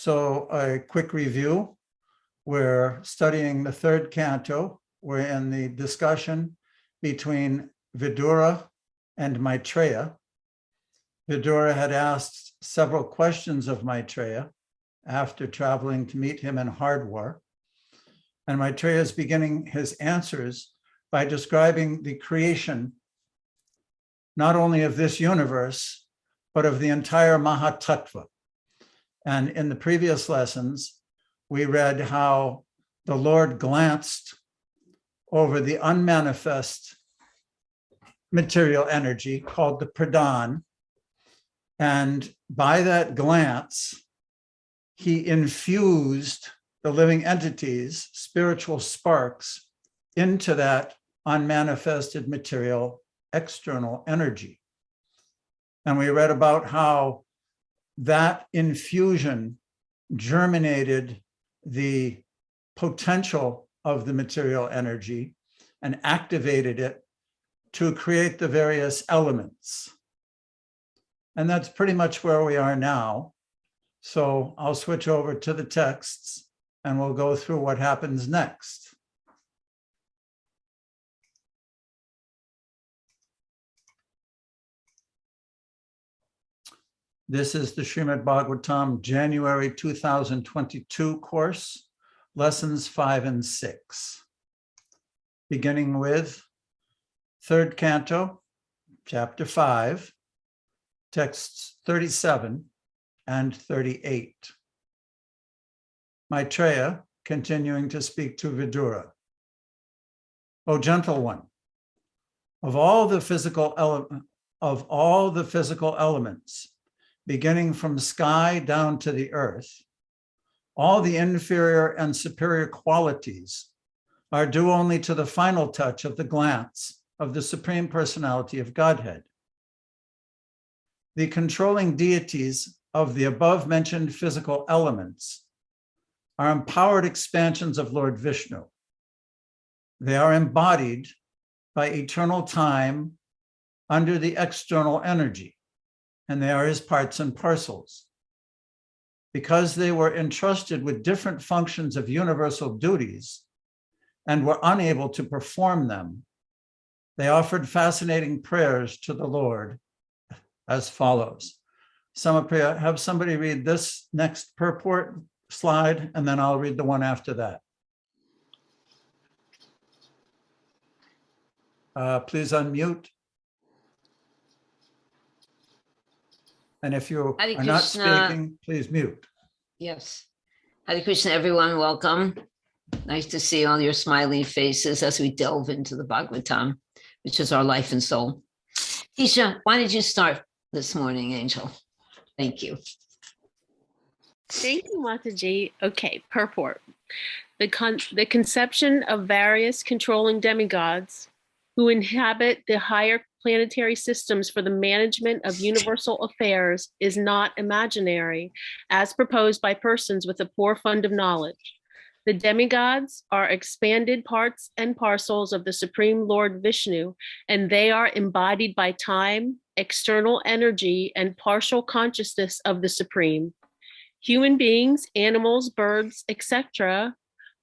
So a quick review. We're studying the third canto. We're in the discussion between Vidura and Maitreya. Vidura had asked several questions of Maitreya after traveling to meet him in Hardwar. And Maitreya is beginning his answers by describing the creation, not only of this universe, but of the entire Mahatattva. And in the previous lessons, we read how the Lord glanced over the unmanifest material energy called the pradhan. And by that glance, he infused the living entities, spiritual sparks, into that unmanifested material external energy. And we read about how that infusion germinated the potential of the material energy and activated it to create the various elements. And that's pretty much where we are now. So I'll switch over to the texts and we'll go through what happens next. This is the Srimad Bhagavatam, January 2022 course, lessons 5 and 6. Beginning with third canto, chapter 5, texts 37 and 38. Maitreya continuing to speak to Vidura. O gentle one, of all the physical elements, beginning from sky down to the earth, all the inferior and superior qualities are due only to the final touch of the glance of the Supreme Personality of Godhead. The controlling deities of the above-mentioned physical elements are empowered expansions of Lord Vishnu. They are embodied by eternal time under the external energy, and they are his parts and parcels. Because they were entrusted with different functions of universal duties and were unable to perform them, they offered fascinating prayers to the Lord as follows. Samapriya, have somebody read this next purport slide, and then I'll read the one after that. Please unmute. And if you Hare are not Krishna. speaking, please mute. Yes. Hare Krishna, everyone. Welcome. Nice to see all your smiling faces as we delve into the Bhagavatam, which is our life and soul. Isha, why did you start this morning, Angel? Thank you. Thank you, Mataji. Okay, purport. The conception of various controlling demigods who inhabit the higher planetary systems for the management of universal affairs is not imaginary, as proposed by persons with a poor fund of knowledge. The demigods are expanded parts and parcels of the Supreme Lord Vishnu, and they are embodied by time, external energy, and partial consciousness of the Supreme. Human beings, animals, birds, etc.,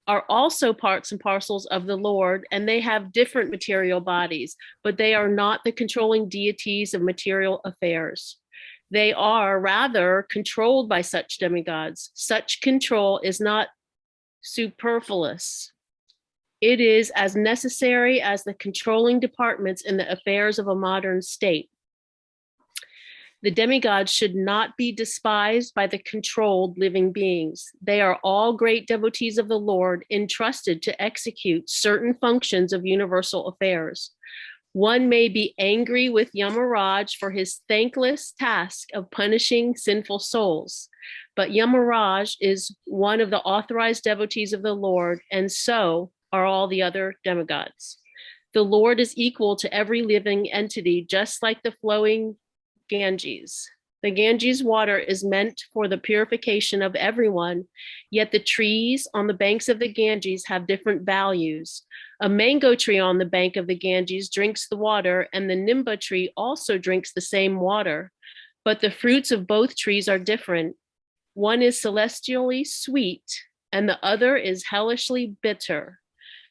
are also parts and parcels of the Lord, and they have different material bodies, but they are not the controlling deities of material affairs. They are rather controlled by such demigods. Such control is not superfluous. It is as necessary as the controlling departments in the affairs of a modern state. The demigods should not be despised by the controlled living beings. They are all great devotees of the Lord, entrusted to execute certain functions of universal affairs. One may be angry with Yamaraj for his thankless task of punishing sinful souls, but Yamaraj is one of the authorized devotees of the Lord, and so are all the other demigods. The Lord is equal to every living entity, just like the flowing Ganges. The Ganges water is meant for the purification of everyone, yet the trees on the banks of the Ganges have different values. A mango tree on the bank of the Ganges drinks the water, and the Nimba tree also drinks the same water, but the fruits of both trees are different. One is celestially sweet, and the other is hellishly bitter.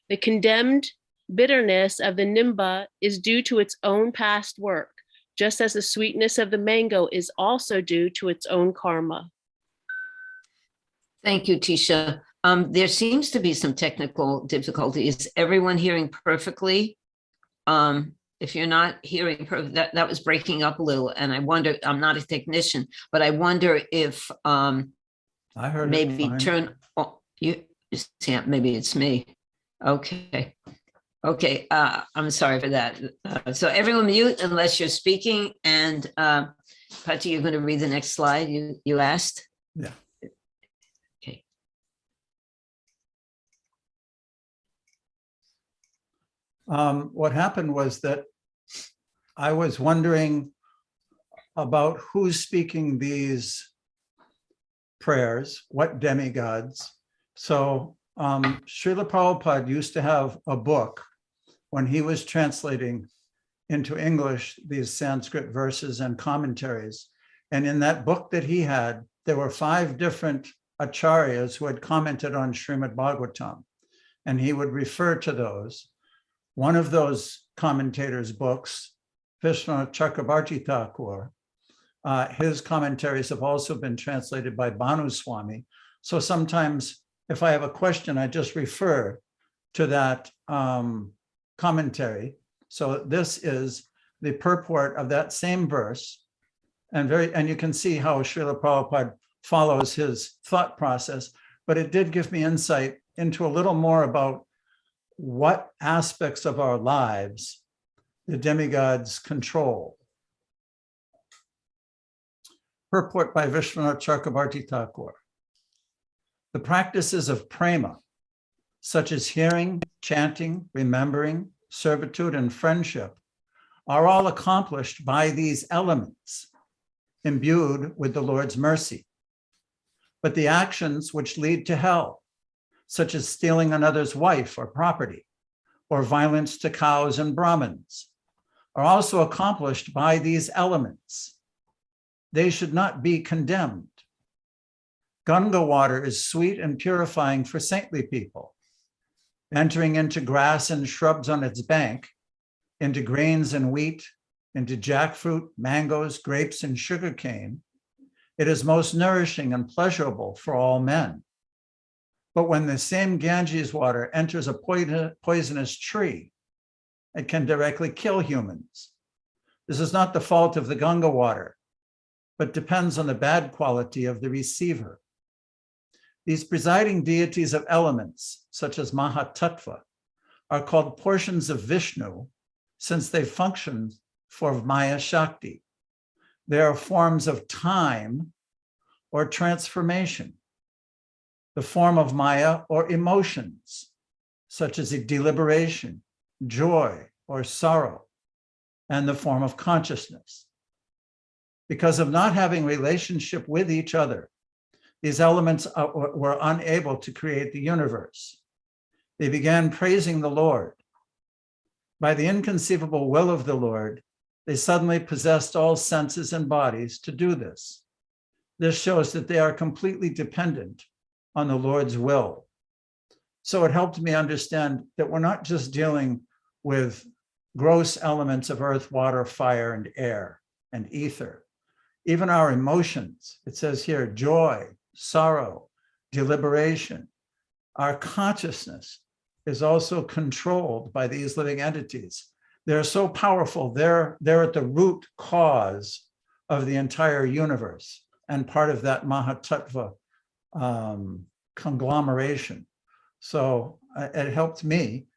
The condemned bitterness of the nimba is due to its own past work, just as the sweetness of the mango is also due to its own karma. Thank you, Tisha. There seems to be some technical difficulty. Is everyone hearing perfectly? If you're not hearing perfect, that was breaking up a little, and I wonder, I'm not a technician, but I wonder if I heard maybe it fine. turn, oh, you can't, maybe it's me. Okay. Okay, I'm sorry for that. So everyone mute unless you're speaking, and Patti, you're going to read the next slide you asked? Yeah. Okay. What happened was that I was wondering about who's speaking these prayers, what demigods. So Srila Prabhupada used to have a book when he was translating into English these Sanskrit verses and commentaries. And in that book that he had, there were 5 different acharyas who had commented on Srimad Bhagavatam, and he would refer to those. One of those commentators' books, Vishwanath Chakrabarti Thakur, his commentaries have also been translated by Bhanu Swami. So sometimes if I have a question, I just refer to that commentary. So this is the purport of that same verse, and you can see how Srila Prabhupada follows his thought process, but it did give me insight into a little more about what aspects of our lives the demigods control. Purport by Vishwanath Chakrabarti Thakur. The practices of prema, such as hearing, chanting, remembering, servitude, and friendship, are all accomplished by these elements, imbued with the Lord's mercy. But the actions which lead to hell, such as stealing another's wife or property, or violence to cows and Brahmins, are also accomplished by these elements. They should not be condemned. Ganga water is sweet and purifying for saintly people. Entering into grass and shrubs on its bank, into grains and wheat, into jackfruit, mangoes, grapes, and sugarcane, it is most nourishing and pleasurable for all men. But when the same Ganges water enters a poisonous tree, it can directly kill humans. This is not the fault of the Ganga water, but depends on the bad quality of the receiver. These presiding deities of elements, such as Mahatattva, are called portions of Vishnu since they function for Maya Shakti. They are forms of time or transformation, the form of Maya or emotions, such as a deliberation, joy, or sorrow, and the form of consciousness. Because of not having relationship with each other, these elements were unable to create the universe. They began praising the Lord. By the inconceivable will of the Lord, they suddenly possessed all senses and bodies to do this. This shows that they are completely dependent on the Lord's will. So it helped me understand that we're not just dealing with gross elements of earth, water, fire, and air, and ether. Even our emotions, it says here, joy, sorrow, deliberation. Our consciousness is also controlled by these living entities. They're so powerful, they're at the root cause of the entire universe and part of that Mahatattva conglomeration. So it helped me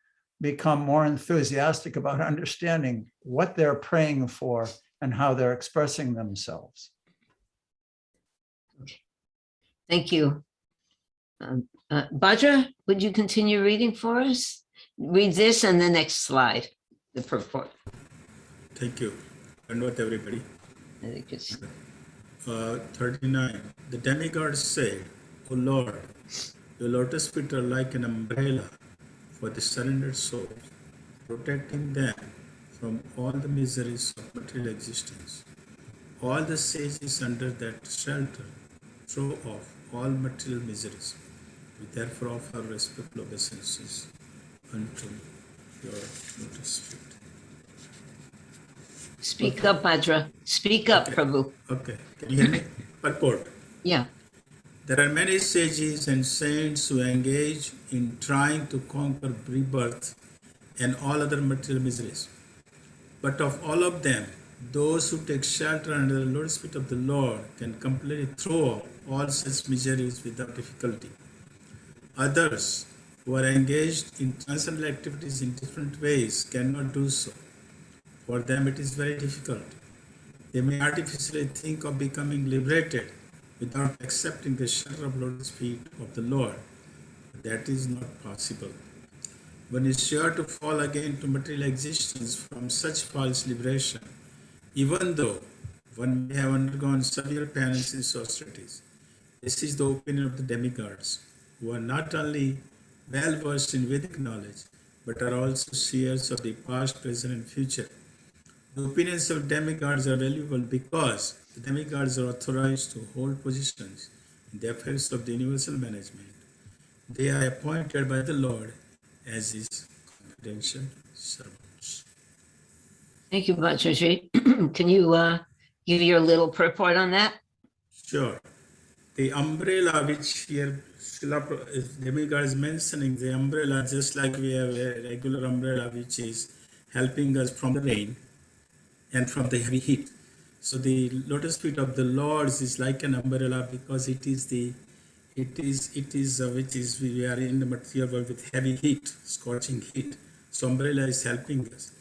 become more enthusiastic about understanding what they're praying for and how they're expressing themselves. Thank you. Bhadra, would you continue reading for us? Read this and the next slide, the purport. Thank you. And what everybody. 39. The demigods said, O Lord, your lotus feet are like an umbrella for the surrendered souls, protecting them from all the miseries of material existence. All the sages under that shelter throw off all material miseries. We therefore offer respectful obeisances unto your lotus feet. Speak up, Bhadra. Speak up, Okay. Prabhu. Okay. Can you hear me? Purport. Yeah. There are many sages and saints who engage in trying to conquer rebirth and all other material miseries. But of all of them, those who take shelter under the lotus feet of the Lord can completely throw off all such miseries without difficulty. Others who are engaged in transcendental activities in different ways cannot do so. For them, it is very difficult. They may artificially think of becoming liberated without accepting the shelter of lotus feet of the Lord. But that is not possible. One is sure to fall again to material existence from such false liberation, even though one may have undergone severe penances or austerities. This is the opinion of the demigods, who are not only well versed in Vedic knowledge, but are also seers of the past, present, and future. The opinions of demigods are valuable because the demigods are authorized to hold positions in the affairs of the universal management. They are appointed by the Lord as his confidential servants. Thank you, Bhadraji. Can you give your little purport on that? Sure. The umbrella which here demigod is mentioning, the umbrella, just like we have a regular umbrella which is helping us from the rain and from the heavy heat. So the lotus feet of the Lords is like an umbrella because it is which is we are in the material world with heavy heat, scorching heat. So umbrella is helping us.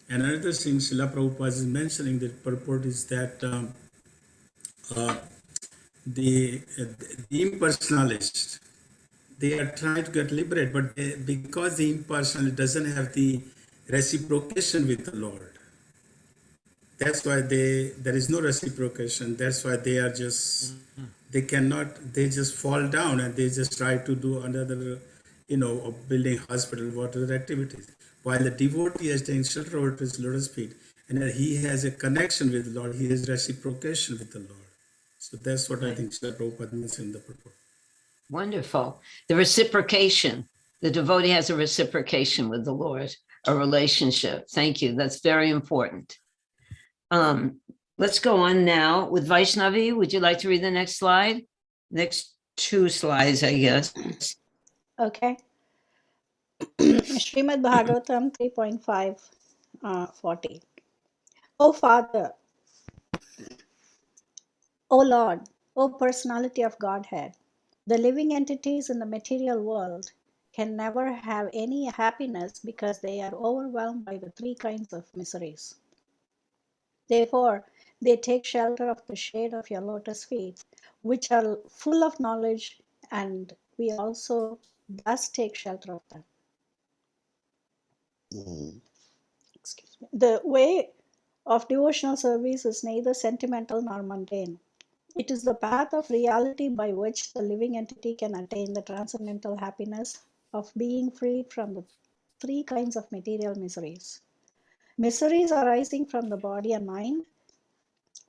And another thing Srila Prabhupada is mentioning, the purport is that the impersonalists, they are trying to get liberated, but because the impersonalist doesn't have the reciprocation with the Lord, that's why there is no reciprocation. That's why they are just, they just fall down and they just try to do another, of building hospital, what other activities. While the devotee has taken shelter over his lotus feet, and he has a connection with the Lord, he has reciprocation with the Lord. So that's what I think Srila Prabhupada mentioned in the purport. Wonderful. The reciprocation. The devotee has a reciprocation with the Lord, a relationship. Thank you. That's very important. Let's go on now with Vaishnavi. Would you like to read the next slide? Next two slides, I guess. Okay. Srimad Bhagavatam 3.5, 40. O Father, O Lord, O personality of Godhead, the living entities in the material world can never have any happiness because they are overwhelmed by the three kinds of miseries. Therefore, they take shelter of the shade of your lotus feet, which are full of knowledge, and we also thus take shelter of them. Excuse me. The way of devotional service is neither sentimental nor mundane. It is the path of reality by which the living entity can attain the transcendental happiness of being freed from the three kinds of material miseries. Miseries arising from the body and mind,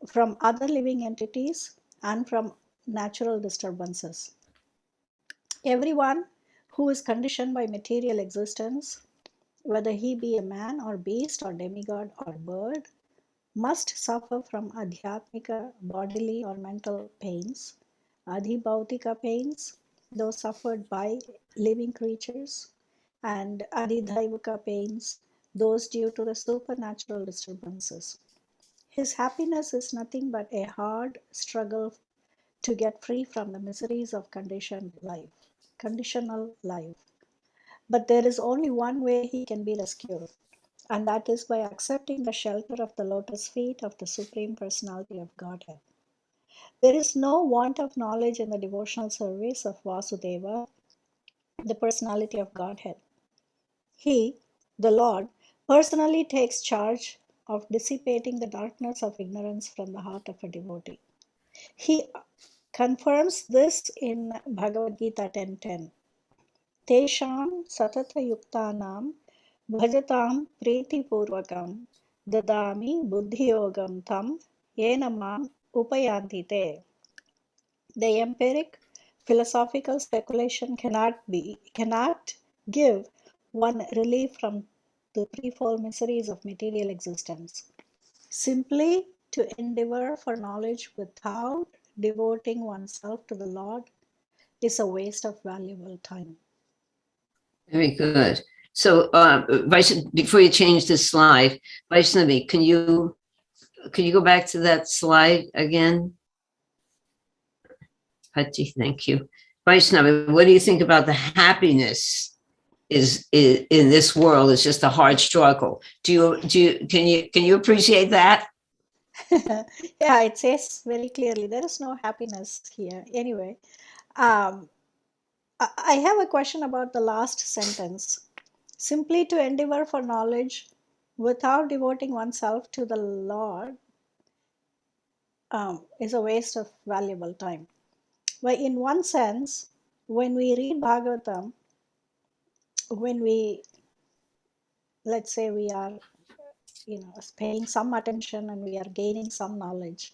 from other living entities, and from natural disturbances. Everyone who is conditioned by material existence, whether he be a man or beast or demigod or bird, must suffer from adhyatmika, bodily or mental pains, adhibhautika pains, those suffered by living creatures, and adhidhaivika pains, those due to the supernatural disturbances. His happiness is nothing but a hard struggle to get free from the miseries of conditional life. But there is only one way he can be rescued, and that is by accepting the shelter of the lotus feet of the Supreme Personality of Godhead. There is no want of knowledge in the devotional service of Vasudeva, the Personality of Godhead. He, the Lord, personally takes charge of dissipating the darkness of ignorance from the heart of a devotee. He confirms this in Bhagavad Gita 10:10. Tesham satata yuktanam bhajatam priti purvakam dadami buddhiyogam tam yena mam upayantite. The empiric philosophical speculation cannot give one relief from the threefold miseries of material existence. Simply to endeavor for knowledge without devoting oneself to the Lord is a waste of valuable time. Very good. So, before you change the slide, Vaishnavi, can you go back to that slide again? Hachi, thank you. Vaishnavi, what do you think about the happiness is in this world? It's just a hard struggle. Can you appreciate that? Yeah, it says very clearly there is no happiness here. Anyway, I have a question about the last sentence. Simply to endeavor for knowledge without devoting oneself to the Lord is a waste of valuable time. But in one sense, when we read Bhagavatam, let's say we are, paying some attention and we are gaining some knowledge,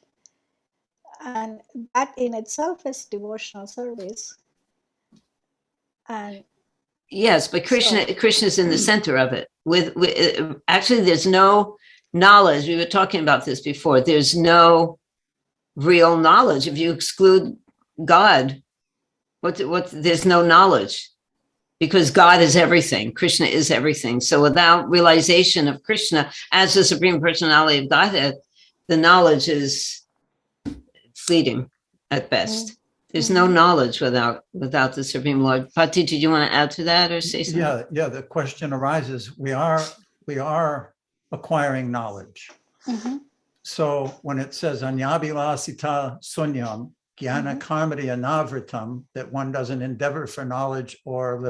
and that in itself is devotional service. And yes, but Krishna is in the center of it. With actually, there's no knowledge. We were talking about this before. There's no real knowledge if you exclude God. There's no knowledge, because God is everything. Krishna is everything. So without realization of Krishna as the Supreme Personality of Godhead, the knowledge is fleeting at best. There's no knowledge without the Supreme Lord. Pati, did you want to add to that or say something? Yeah. The question arises: we are acquiring knowledge. So when it says Anyabilasita sunyam jnana karmati anavritam, that one doesn't endeavor for knowledge or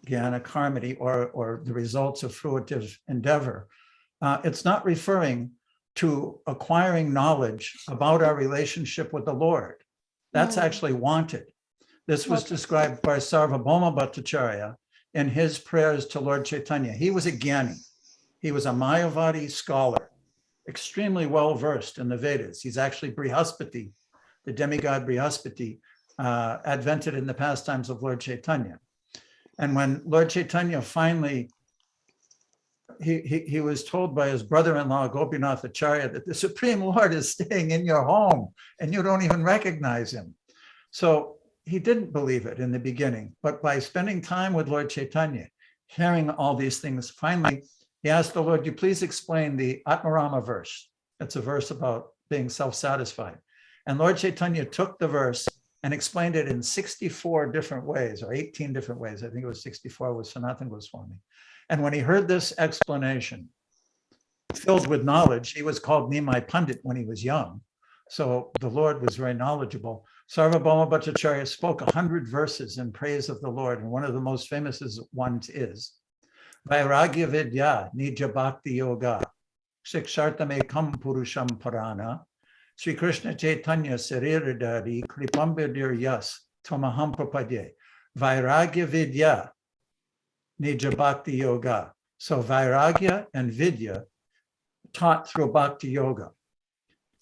jnana karmati or the results of fruitive endeavor, it's not referring to acquiring knowledge about our relationship with the Lord. That's actually wanted. This was described by Sarvabhauma Bhattacharya in his prayers to Lord Chaitanya. He was a Jnani. He was a Mayavadi scholar, extremely well-versed in the Vedas. He's actually Brihaspati, the demigod Brihaspati, advented in the pastimes of Lord Chaitanya. And when Lord Chaitanya finally, he was told by his brother-in-law, Gopinath Acharya, that the Supreme Lord is staying in your home and you don't even recognize him. So he didn't believe it in the beginning, but by spending time with Lord Chaitanya, hearing all these things, finally, he asked the Lord, you please explain the Atmarama verse. It's a verse about being self-satisfied. And Lord Chaitanya took the verse and explained it in 64 different ways, or 18 different ways. I think it was 64 with Sanatana Goswami. And when he heard this explanation, filled with knowledge, he was called Nimai Pandit when he was young. So the Lord was very knowledgeable. Sarvabhauma Bhattacharya spoke 100 verses in praise of the Lord. And one of the most famous ones is, Vairagya Vidya Nija Bhakti Yoga Shikshartam Ekam Purusham Parana Sri Krishna Chaitanya Sariradari Kripambidir Yas Tomaham Prapadye. Vairagya Vidya Nija Bhakti Yoga. So Vairagya and Vidya taught through Bhakti Yoga.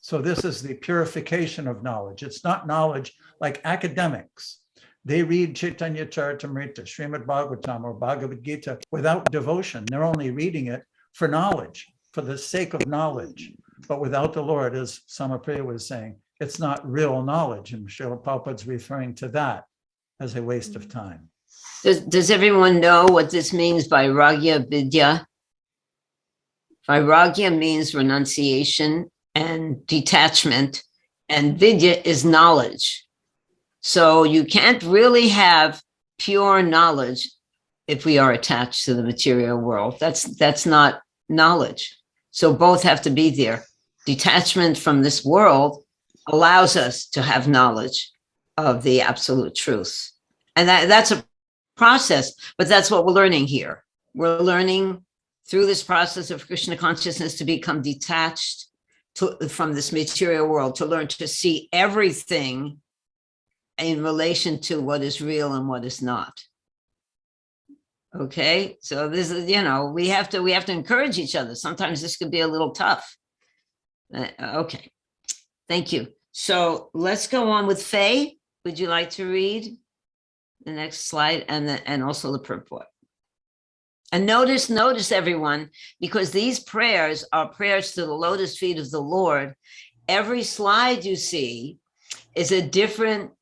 So this is the purification of knowledge. It's not knowledge like academics. They read Chaitanya Charitamrita, Srimad Bhagavatam, or Bhagavad Gita without devotion. They're only reading it for knowledge, for the sake of knowledge. But without the Lord, as Samapriya was saying, it's not real knowledge. And Srila Prabhupada's referring to that as a waste of time. Does everyone know what this means by Vairagya Vidya? Vairagya means renunciation and detachment, and Vidya is knowledge. So you can't really have pure knowledge if we are attached to the material world. That's not knowledge. So both have to be there. Detachment from this world allows us to have knowledge of the absolute truth. And that's a process, but that's what we're learning here. We're learning through this process of Krishna consciousness to become detached from this material world, to learn to see everything in relation to what is real and what is not. Okay, so this is, we have to encourage each other. Sometimes this could be a little tough. Okay, thank you. So let's go on with Faye. Would you like to read the next slide and also the purport? And notice everyone, because these prayers are prayers to the lotus feet of the Lord. Every slide you see is a different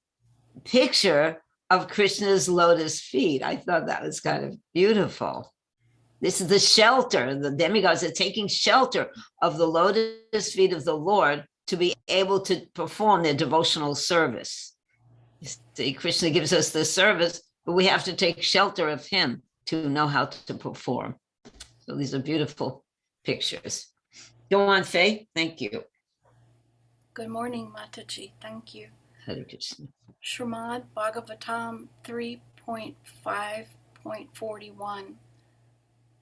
picture of Krishna's lotus feet. I thought that was kind of beautiful. This is the shelter. The demigods are taking shelter of the lotus feet of the Lord to be able to perform their devotional service. You see, Krishna gives us the service, but we have to take shelter of him to know how to perform. So these are beautiful pictures. Go on, Faye. Thank you. Good morning, Mataji. Thank you. Hare Krishna. Srimad Bhagavatam 3.5.41.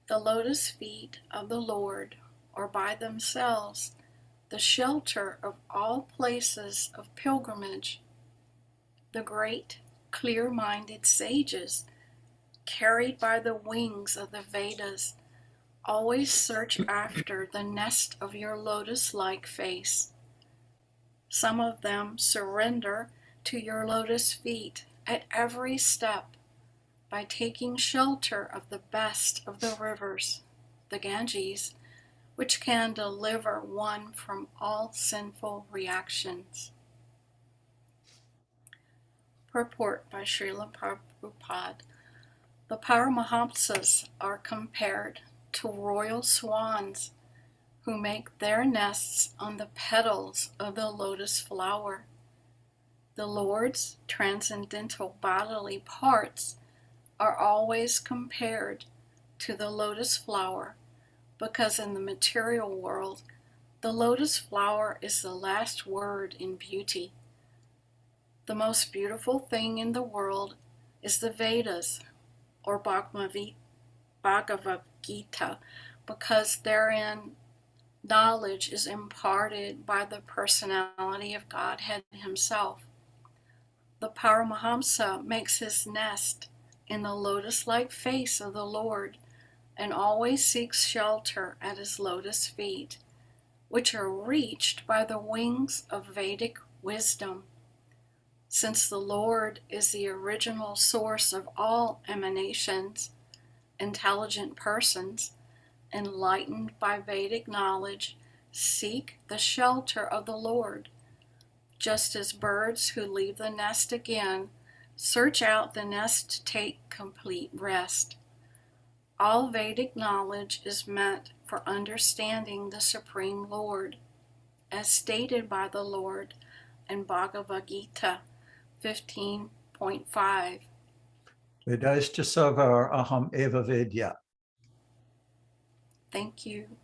The lotus feet of the Lord are by themselves the shelter of all places of pilgrimage. The great, clear-minded sages, carried by the wings of the Vedas, always search after the nest of your lotus-like face. Some of them surrender to your lotus feet at every step by taking shelter of the best of the rivers, the Ganges, which can deliver one from all sinful reactions. Purport by Srila Prabhupada. The Paramahamsas are compared to royal swans who make their nests on the petals of the lotus flower. The Lord's transcendental bodily parts are always compared to the lotus flower, because in the material world, the lotus flower is the last word in beauty. The most beautiful thing in the world is the Vedas, or Bhagavad Gita, because therein knowledge is imparted by the personality of Godhead himself. The Paramahamsa makes his nest in the lotus-like face of the Lord and always seeks shelter at his lotus feet, which are reached by the wings of Vedic wisdom. Since the Lord is the original source of all emanations, intelligent persons, enlightened by Vedic knowledge, seek the shelter of the Lord, just as birds who leave the nest again search out the nest to take complete rest. All Vedic knowledge is meant for understanding the Supreme Lord, as stated by the Lord in Bhagavad Gita 15.5. Vedaischa sarvar aham eva vedya. Thank you.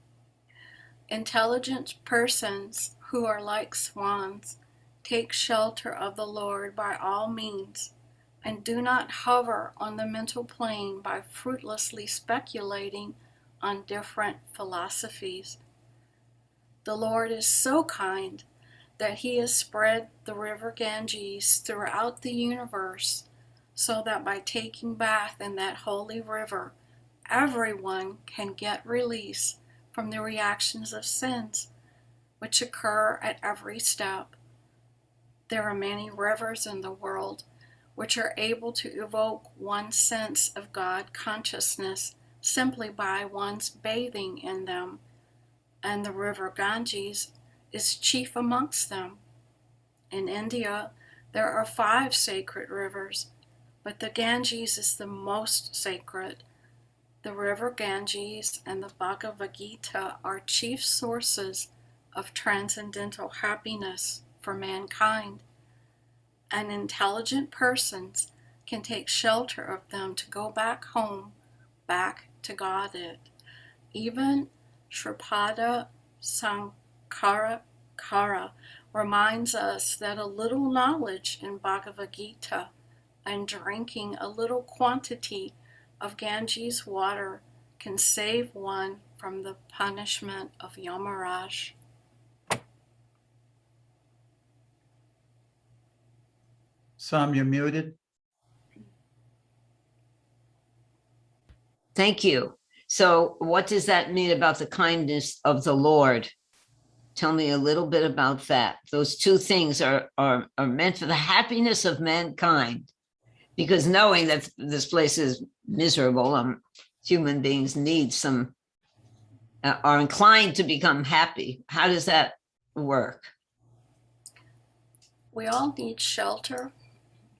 Intelligent persons who are like swans take shelter of the Lord by all means, and do not hover on the mental plane by fruitlessly speculating on different philosophies. The Lord is so kind that he has spread the river Ganges throughout the universe, so that by taking bath in that holy river, everyone can get release from the reactions of sins, which occur at every step. There are many rivers in the world which are able to evoke one's sense of God consciousness simply by one's bathing in them, and the river Ganges is chief amongst them. In India, there are 5 sacred rivers, but the Ganges is the most sacred. The river Ganges and the Bhagavad Gita are chief sources of transcendental happiness for mankind, and intelligent persons can take shelter of them to go back home, back to Godhead. Even Sripada Sankarakara reminds us that a little knowledge in Bhagavad Gita and drinking a little quantity of Ganges water can save one from the punishment of Yamaraj. Sam, you're muted. Thank you. So what does that mean about the kindness of the Lord tell me a little bit about that. Those two things are meant for the happiness of mankind, because knowing that this place is miserable, human beings need some, are inclined to become happy. How does that work? We all need shelter,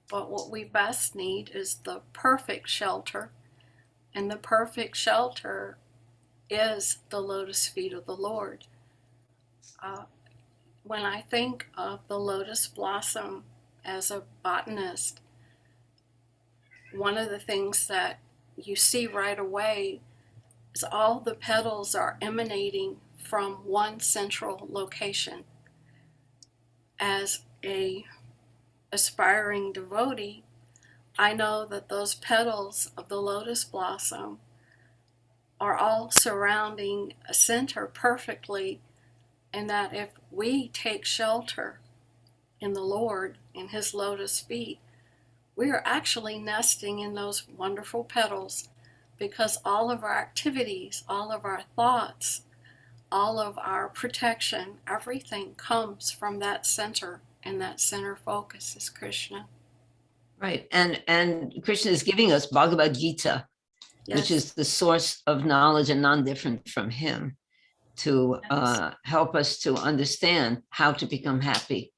but what we best need is the perfect shelter. And the perfect shelter is the lotus feet of the Lord. When I think of the lotus blossom as a botanist, one of the things that you see right away is all the petals are emanating from one central location. As a aspiring devotee, I know that those petals of the lotus blossom are all surrounding a center perfectly, and that if we take shelter in the Lord, in his lotus feet, we are actually nesting in those wonderful petals, because all of our activities, all of our thoughts, all of our protection, everything comes from that center, and that center focus is Krishna. Right. And Krishna is giving us Bhagavad Gita, Yes. which is the source of knowledge and non-different from him, to help us to understand how to become happy.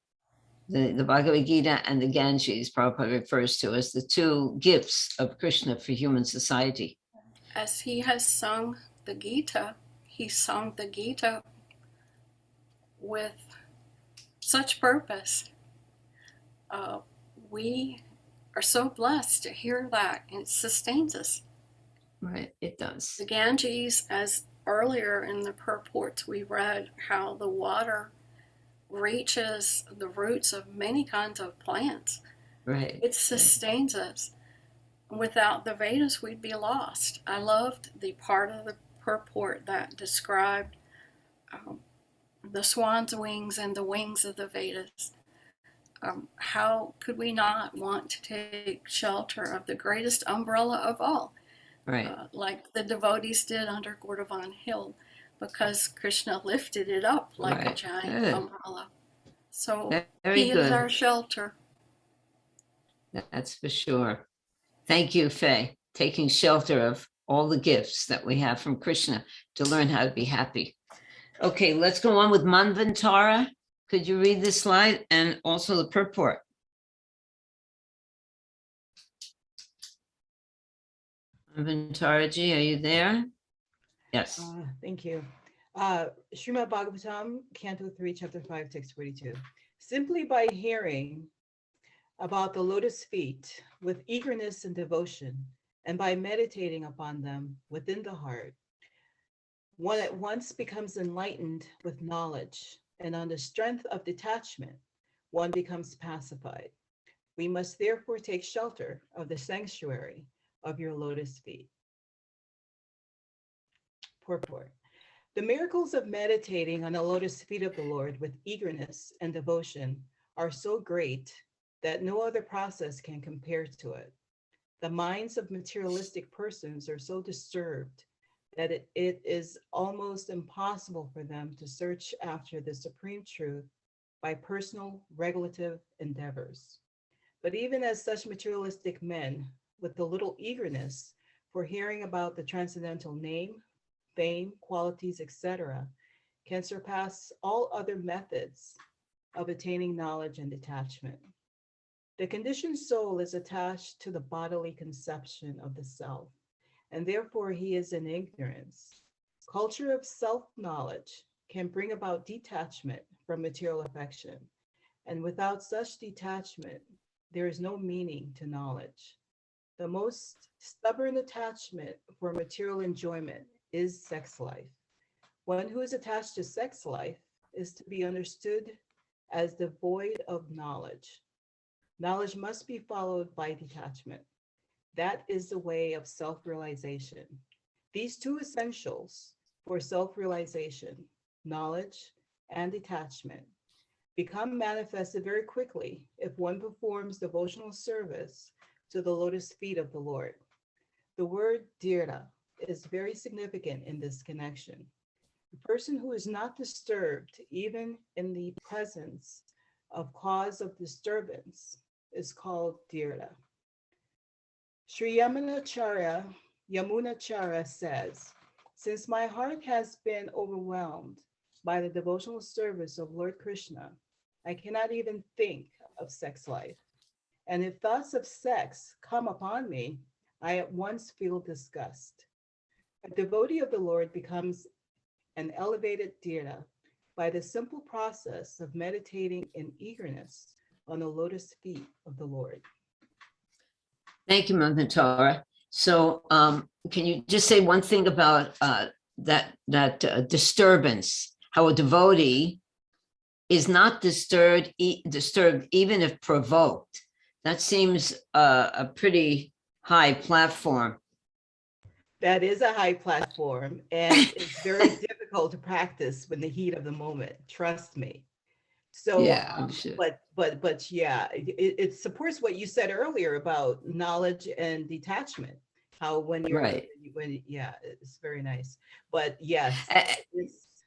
The Bhagavad Gita and the Ganges, Prabhupada refers to as the two gifts of Krishna for human society. As he has sung the Gita, he sung the Gita with such purpose. We are so blessed to hear that, and it sustains us. Right, it does. The Ganges, as earlier in the purports we read, how the water reaches the roots of many kinds of plants. Right. It sustains us. Without the Vedas, we'd be lost. I loved the part of the purport that described the swan's wings and the wings of the Vedas. How could we not want to take shelter of the greatest umbrella of all? Right. Like the devotees did under Gordhavan Hill, because Krishna lifted it up like a giant umbrella. So he is our shelter. That's for sure. Thank you, Faye, taking shelter of all the gifts that we have from Krishna to learn how to be happy. Okay, let's go on with Manvantara. Could you read this slide and also the purport? Manvantara ji, are you there? Yes. Thank you. Srimad Bhagavatam, Canto 3, Chapter 5, Text 42. Simply by hearing about the lotus feet with eagerness and devotion, and by meditating upon them within the heart, one at once becomes enlightened with knowledge, and on the strength of detachment, one becomes pacified. We must therefore take shelter of the sanctuary of your lotus feet. Purport. The miracles of meditating on the lotus feet of the Lord with eagerness and devotion are so great that no other process can compare to it. The minds of materialistic persons are so disturbed that it is almost impossible for them to search after the supreme truth by personal regulative endeavors. But even as such materialistic men, with the little eagerness for hearing about the transcendental name, fame, qualities, etc., can surpass all other methods of attaining knowledge and detachment. The conditioned soul is attached to the bodily conception of the self, and therefore he is in ignorance. Culture of self-knowledge can bring about detachment from material affection, and without such detachment, there is no meaning to knowledge. The most stubborn attachment for material enjoyment is sex life. One who is attached to sex life is to be understood as devoid of knowledge. Knowledge must be followed by detachment. That is the way of self-realization. These two essentials for self-realization, knowledge and detachment, become manifested very quickly if one performs devotional service to the lotus feet of the Lord. The word dhira is very significant in this connection. A person who is not disturbed, even in the presence of cause of disturbance, is called Dhira. Sri Yamunacharya says, since my heart has been overwhelmed by the devotional service of Lord Krishna, I cannot even think of sex life. And if thoughts of sex come upon me, I at once feel disgust. A devotee of the Lord becomes an elevated Dhira by the simple process of meditating in eagerness on the lotus feet of the Lord. Thank you, Manvantara. So can you just say one thing about that disturbance, how a devotee is not disturbed even if provoked? That seems a pretty high platform. That is a high platform, and it's very difficult to practice in the heat of the moment. Trust me. So, yeah, I'm sure. but yeah, it supports what you said earlier about knowledge and detachment. How when you're Right. Yeah, it's very nice. But yes,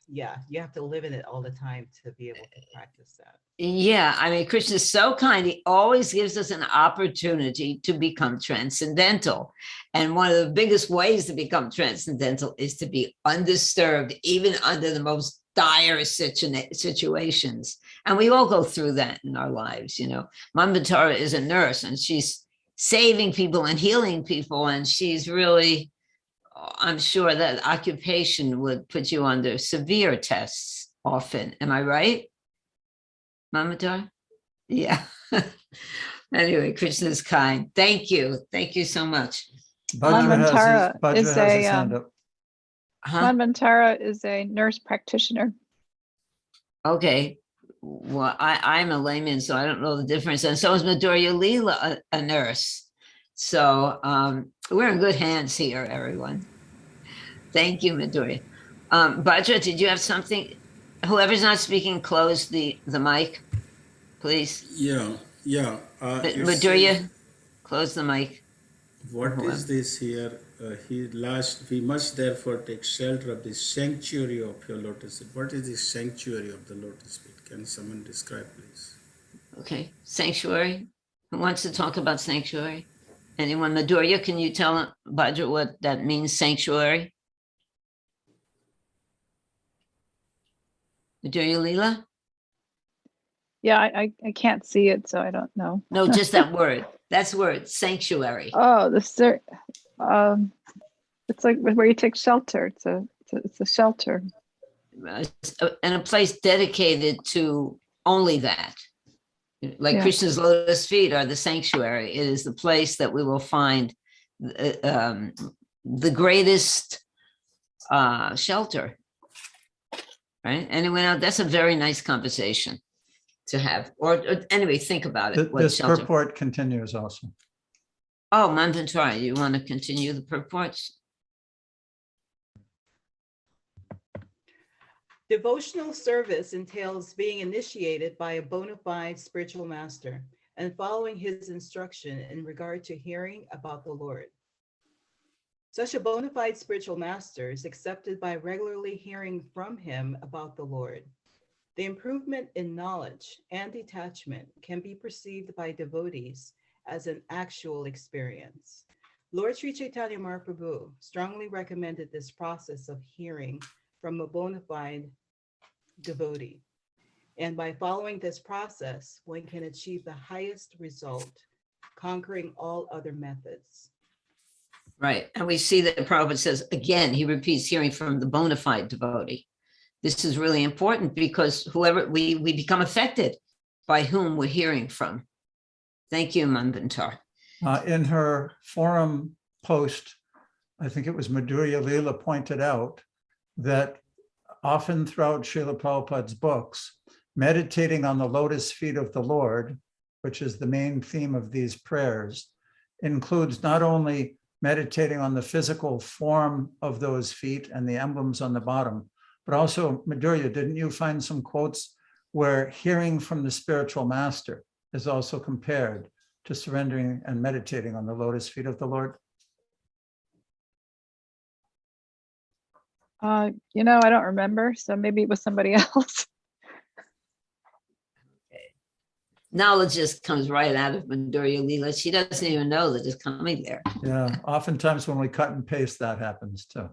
yeah, you have to live in it all the time to be able to practice that. Yeah, I mean, Krishna is so kind. He always gives us an opportunity to become transcendental. And one of the biggest ways to become transcendental is to be undisturbed, even under the most dire situations. And we all go through that in our lives. You know, Manvantara is a nurse and she's saving people and healing people. And she's really, I'm sure that occupation would put you under severe tests often. Am I right? Manvantara? Yeah. Anyway, Krishna is kind. Thank you. Thank you so much. Bhadra has his hand up. Manvantara is a nurse practitioner. Okay. Well, I'm a layman, so I don't know the difference. And so is Madhurya Leela, a nurse. So we're in good hands here, everyone. Thank you, Madhurya. Bhadra, did you have something? Whoever's not speaking, close the mic, please. Yeah. Madhurya, close the mic. What is this here? We must therefore take shelter of the sanctuary of your lotus feet. What is the sanctuary of the lotus feet? Can someone describe, please? Okay, sanctuary. Who wants to talk about sanctuary? Anyone? Madhurya, can you tell Bhadra what that means, sanctuary? Madhurya Leela? Yeah, I can't see it, so I don't know. No, just that word. That's word, sanctuary. Oh, it's like where you take shelter. It's a shelter. And a place dedicated to only that. Like Yeah. Krishna's lotus feet are the sanctuary. It is the place that we will find the greatest shelter. Right? Anyway, now that's a very nice conversation to have. Or anyway, think about it. This purport continues also. Oh, Manvantara, you want to continue the purports? Devotional service entails being initiated by a bona fide spiritual master and following his instruction in regard to hearing about the Lord. Such a bona fide spiritual master is accepted by regularly hearing from him about the Lord. The improvement in knowledge and detachment can be perceived by devotees as an actual experience. Lord Sri Chaitanya Mahaprabhu strongly recommended this process of hearing from a bona fide devotee. And by following this process, one can achieve the highest result, conquering all other methods. Right. And we see that Prabhupada says, again, he repeats hearing from the bona fide devotee. This is really important because whoever we become affected by whom we're hearing from. Thank you, Manvantara. In her forum post, I think it was Madhurya Leela pointed out that often throughout Srila Prabhupada's books, meditating on the lotus feet of the Lord, which is the main theme of these prayers, includes not only meditating on the physical form of those feet and the emblems on the bottom, but also, Madhurya, didn't you find some quotes where hearing from the spiritual master is also compared to surrendering and meditating on the lotus feet of the Lord? I don't remember, so maybe it was somebody else. Knowledge just comes right out of Madhurya Leela. She doesn't even know that it's coming there. Yeah, oftentimes when we cut and paste, that happens too.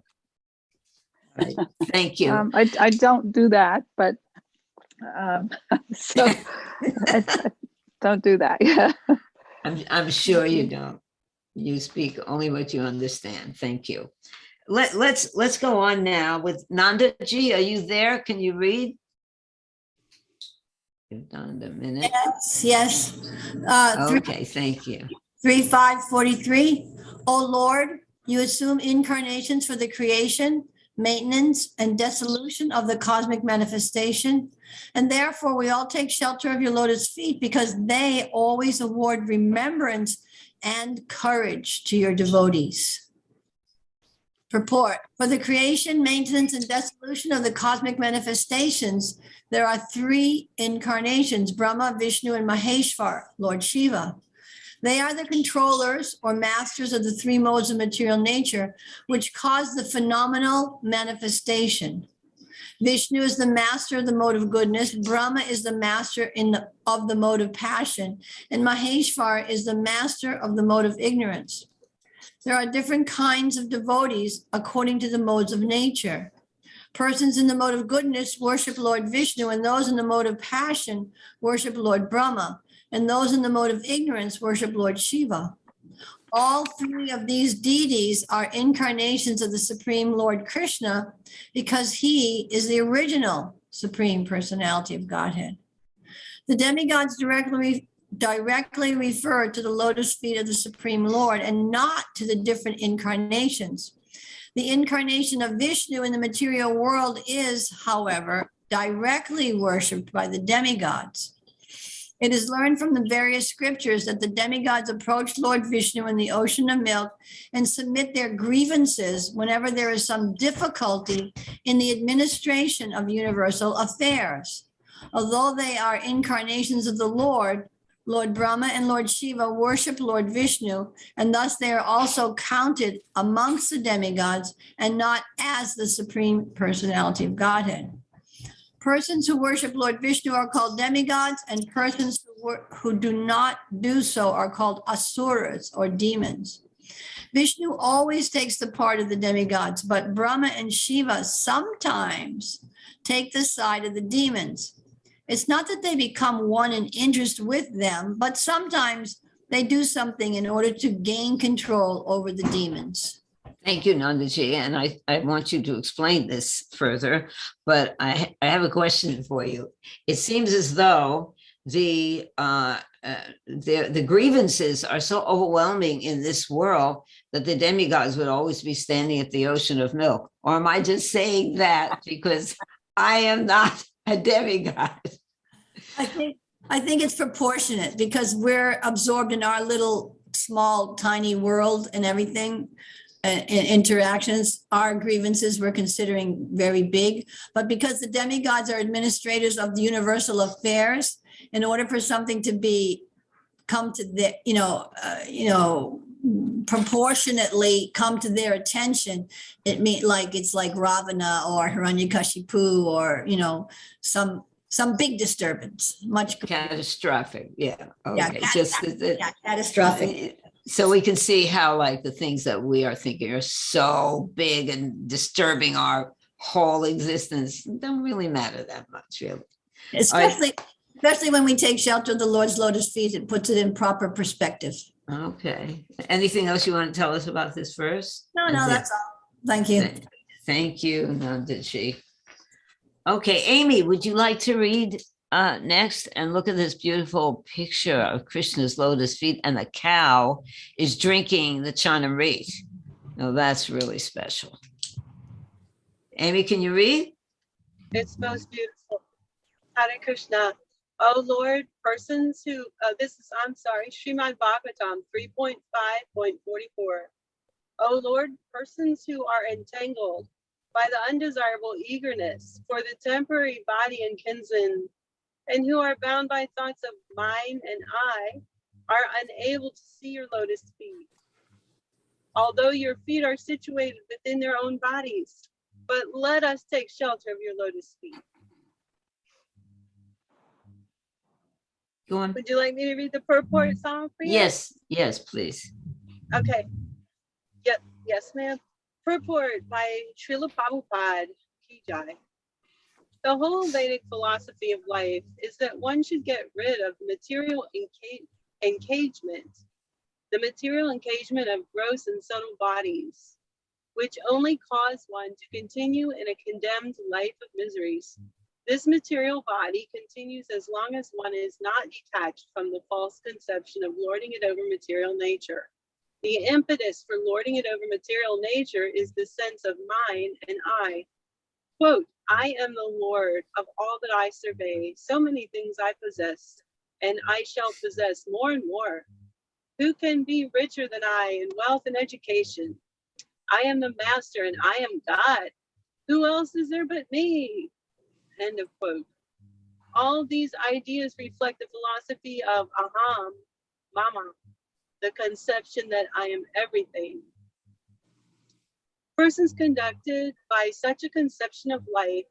Right. Thank you. I don't do that, but so I don't do that. Yeah. I'm sure you don't. You speak only what you understand. Thank you. Let's go on now with Nandaji. Are you there? Can you read? Give Nanda a minute. Yes. Okay, thank you. 3:543. O Lord, you assume incarnations for the creation, maintenance, and dissolution of the cosmic manifestation. And therefore, we all take shelter of your lotus feet because they always award remembrance and courage to your devotees. Purport. For the creation, maintenance, and dissolution of the cosmic manifestations, there are three incarnations, Brahma, Vishnu, and Maheshwar, Lord Shiva. They are the controllers or masters of the three modes of material nature, which cause the phenomenal manifestation. Vishnu is the master of the mode of goodness. Brahma is the master of the mode of passion. And Maheshwar is the master of the mode of ignorance. There are different kinds of devotees according to the modes of nature. Persons in the mode of goodness worship Lord Vishnu, and those in the mode of passion worship Lord Brahma, and those in the mode of ignorance worship Lord Shiva. All three of these deities are incarnations of the Supreme Lord Krishna because he is the original Supreme Personality of Godhead. The demigods directly refer to the lotus feet of the Supreme Lord and not to the different incarnations. The incarnation of Vishnu in the material world is, however, directly worshipped by the demigods. It is learned from the various scriptures that the demigods approach Lord Vishnu in the ocean of milk and submit their grievances whenever there is some difficulty in the administration of universal affairs. Although they are incarnations of the Lord, Lord Brahma and Lord Shiva worship Lord Vishnu, and thus they are also counted amongst the demigods and not as the Supreme Personality of Godhead. Persons who worship Lord Vishnu are called demigods, and persons who do not do so are called asuras or demons. Vishnu always takes the part of the demigods, but Brahma and Shiva sometimes take the side of the demons. It's not that they become one in interest with them, but sometimes they do something in order to gain control over the demons. Thank you, Nandaji. And I want you to explain this further, but I have a question for you. It seems as though the grievances are so overwhelming in this world that the demigods would always be standing at the ocean of milk. Or am I just saying that because I am not a demigod? I think it's proportionate because we're absorbed in our little, small, tiny world and everything. Interactions, our grievances we're considering very big, but because the demigods are administrators of the universal affairs, in order for something to come to the, proportionately come to their attention, it's like Ravana or Hiranyakashipu or, some big disturbance, much catastrophic. Yeah. Okay. Yeah, catastrophic. So we can see how like the things that we are thinking are so big and disturbing our whole existence don't really matter that much, really. Especially when we take shelter of the Lord's lotus feet, it puts it in proper perspective. Okay. Anything else you want to tell us about this verse? No, that's all. Thank you. Thank you, Nandaji. Okay, Amy, would you like to read next and look at this beautiful picture of Krishna's lotus feet, and the cow is drinking the Chanamrit. Now that's really special. Amy, can you read? It's most beautiful. Hare Krishna. Oh Lord, persons who, Srimad Bhagavatam 3.5.44. Oh Lord, persons who are entangled by the undesirable eagerness for the temporary body and kinsman, and who are bound by thoughts of mine and I, are unable to see your lotus feet. Although your feet are situated within their own bodies, but let us take shelter of your lotus feet. Go on. Would you like me to read the purport song for you? Yes, please. Okay. Yes, ma'am. Purport by Srila Prabhupada Ki Jai. The whole Vedic philosophy of life is that one should get rid of the material engagement of gross and subtle bodies, which only cause one to continue in a condemned life of miseries. This material body continues as long as one is not detached from the false conception of lording it over material nature. The impetus for lording it over material nature is the sense of mine and I. Quote, I am the Lord of all that I survey. So many things I possess, and I shall possess more and more. Who can be richer than I in wealth and education? I am the master and I am God. Who else is there but me? End of quote. All these ideas reflect the philosophy of aham, mama, the conception that I am everything. Persons conducted by such a conception of life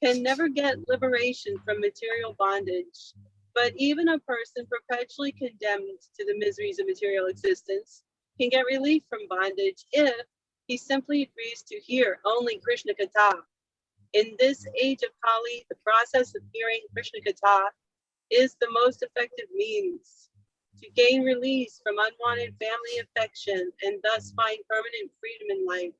can never get liberation from material bondage. But even a person perpetually condemned to the miseries of material existence can get relief from bondage if he simply agrees to hear only Krishna Katha. In this age of Kali, the process of hearing Krishna Katha is the most effective means to gain release from unwanted family affection and thus find permanent freedom in life.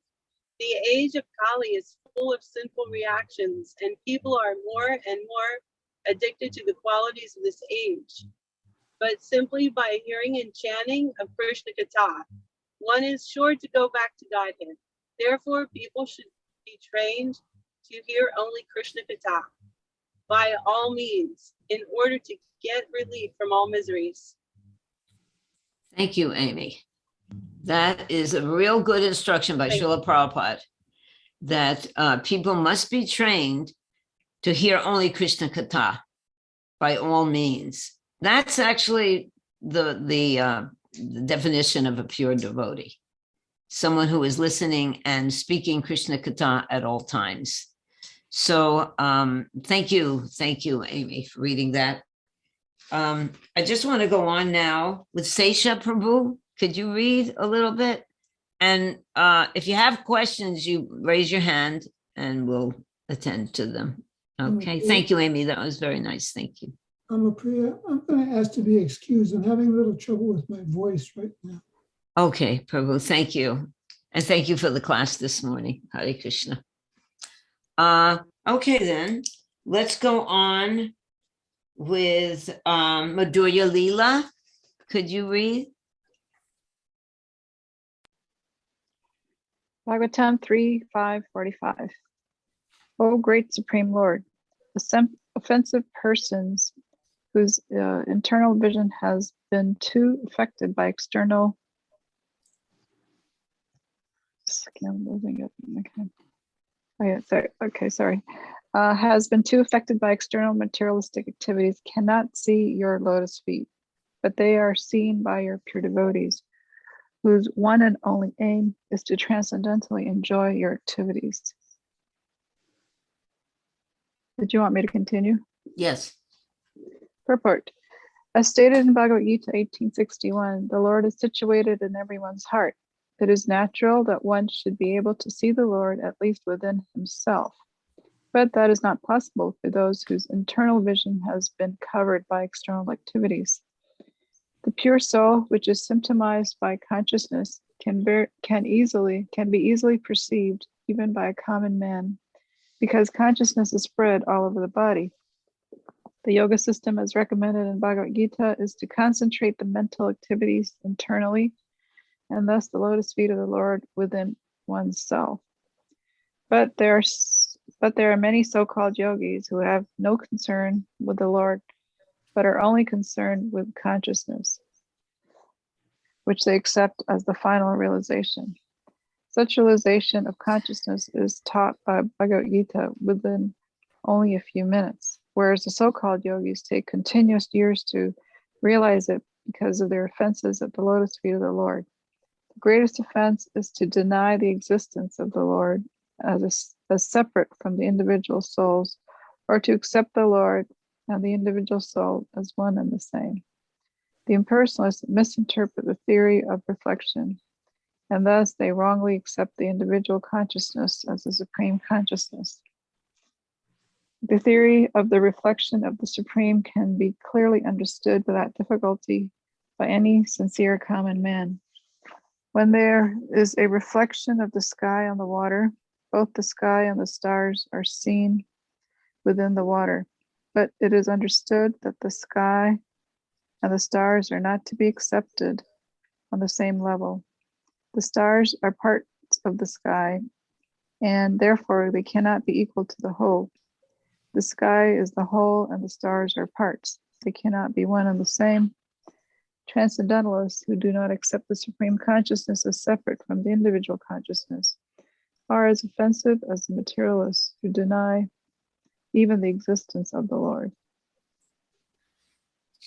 The age of Kali is full of sinful reactions, and people are more and more addicted to the qualities of this age. But simply by hearing and chanting of Krishna Katha, one is sure to go back to Godhead. Therefore, people should be trained to hear only Krishna Katha by all means in order to get relief from all miseries. Thank you, Amy. That is a real good instruction by Srila Prabhupada, that people must be trained to hear only Krishna Katha by all means. That's actually the definition of a pure devotee. Someone who is listening and speaking Krishna Katha at all times. So thank you, Amy, for reading that. I just want to go on now with Sesha Prabhu. Could you read a little bit? And if you have questions, you raise your hand and we'll attend to them. Okay, thank you, Amy. That was very nice. Thank you. I'm going to ask to be excused. I'm having a little trouble with my voice right now. Okay, Prabhu, thank you. And thank you for the class this morning. Hare Krishna. Okay, then, let's go on with Madhurya Leela. Could you read? Bhagavatam 3:5-45. O great Supreme Lord, offensive persons whose internal vision has been too affected by external has been too affected by external materialistic activities cannot see your lotus feet, but they are seen by your pure devotees, whose one and only aim is to transcendentally enjoy your activities. Did you want me to continue? Yes. Purport. As stated in Bhagavad Gita 1861, the Lord is situated in everyone's heart. It is natural that one should be able to see the Lord at least within himself, but that is not possible for those whose internal vision has been covered by external activities. The pure soul, which is symptomized by consciousness, can be easily perceived even by a common man, because consciousness is spread all over the body. The yoga system as recommended in Bhagavad Gita is to concentrate the mental activities internally, and thus the lotus feet of the Lord within oneself. But there are many so-called yogis who have no concern with the Lord, but are only concerned with consciousness, which they accept as the final realization. Such realization of consciousness is taught by Bhagavad Gita within only a few minutes, whereas the so-called yogis take continuous years to realize it because of their offenses at the lotus feet of the Lord. The greatest offense is to deny the existence of the Lord as as separate from the individual souls, or to accept the Lord and the individual soul as one and the same. The impersonalists misinterpret the theory of reflection, and thus they wrongly accept the individual consciousness as the supreme consciousness. The theory of the reflection of the Supreme can be clearly understood without difficulty by any sincere common man. When there is a reflection of the sky on the water, both the sky and the stars are seen within the water, but it is understood that the sky and the stars are not to be accepted on the same level. The stars are parts of the sky, and therefore they cannot be equal to the whole. The sky is the whole and the stars are parts. They cannot be one and the same. Transcendentalists who do not accept the supreme consciousness as separate from the individual consciousness are as offensive as the materialists who deny even the existence of the Lord.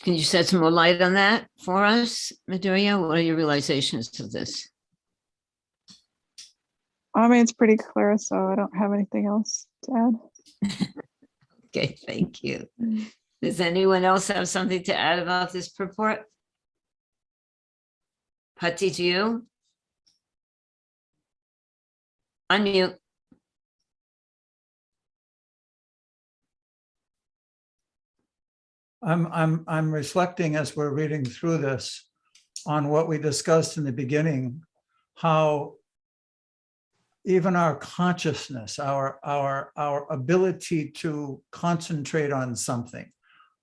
Can you shed some more light on that for us, Midoriya? What are your realizations of this? I mean, it's pretty clear, so I don't have anything else to add. Okay, thank you. Does anyone else have something to add about this purport? Patti, to you? Unmute. I'm reflecting as we're reading through this on what we discussed in the beginning, how even our consciousness, our ability to concentrate on something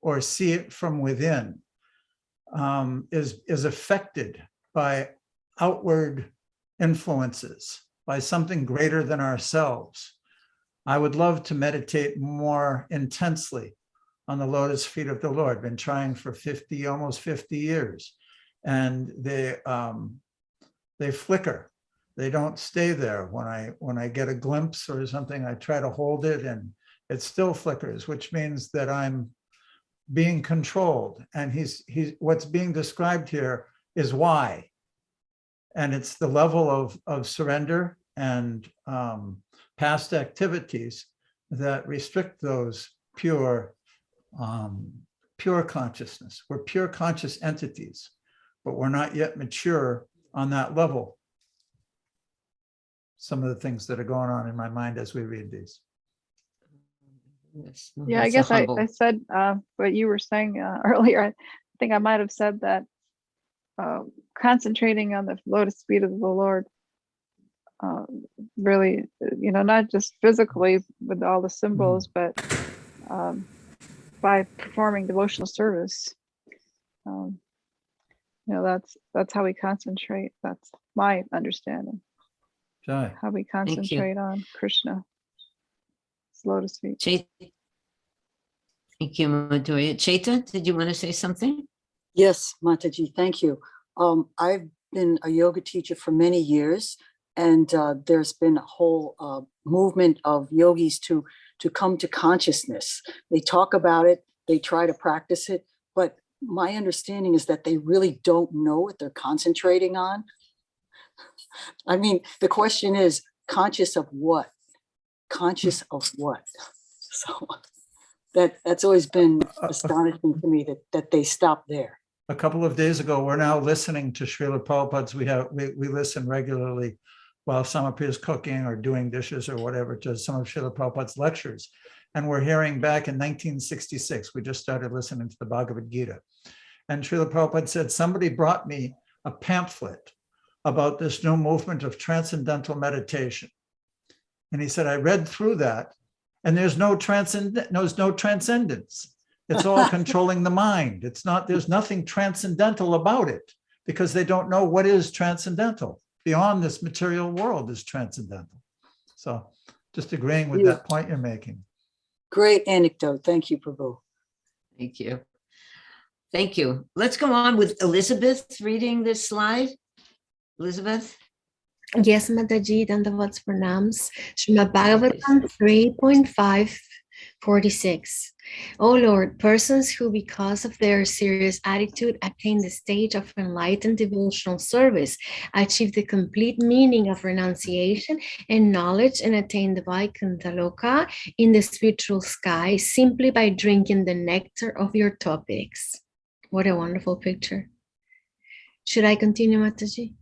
or see it from within is affected by outward influences, by something greater than ourselves. I would love to meditate more intensely on the lotus feet of the Lord. Been trying for almost 50 years, and they flicker. They don't stay there. When I get a glimpse or something, I try to hold it and it still flickers, which means that I'm being controlled. And what's being described here is why. And it's the level of surrender and past activities that restrict those pure consciousness. We're pure conscious entities, but we're not yet mature on that level. Some of the things that are going on in my mind as we read these. Yes. Yeah, I guess I said what you were saying earlier. I think I might have said that concentrating on the lotus feet of the Lord, really, not just physically with all the symbols, but by performing devotional service, that's how we concentrate. That's my understanding. Jai. How we concentrate on Krishna, his lotus feet. Thank you, Midoriya. Chaita, did you want to say something? Yes, Mataji, thank you. I've been a yoga teacher for many years, and there's been a whole movement of yogis to come to consciousness. They talk about it, they try to practice it, but my understanding is that they really don't know what they're concentrating on. I mean, the question is, conscious of what? Conscious of what? So that's always been astonishing to me that they stop there. A couple of days ago, we're now listening to Srila Prabhupada's. We listen regularly while Samapi is cooking or doing dishes or whatever to some of Srila Prabhupada's lectures. And we're hearing back in 1966, we just started listening to the Bhagavad Gita. And Srila Prabhupada said, somebody brought me a pamphlet about this new movement of transcendental meditation. And he said, I read through that, and there's no transcendence. It's all controlling the mind. There's nothing transcendental about it, because they don't know what is transcendental. Beyond this material world is transcendental. So just agreeing with that point you're making. Great anecdote. Thank you, Prabhu. Thank you. Thank you. Let's go on with Elizabeth reading this slide. Elizabeth? Yes, Mataji, Dandavats Pranams. Srimad Bhagavatam 3.5, 46. O Lord, persons who, because of their serious attitude, attain the stage of enlightened devotional service, achieve the complete meaning of renunciation and knowledge, and attain the Vaikuntha Loka in the spiritual sky simply by drinking the nectar of your topics. What a wonderful picture. Should I continue, Mataji?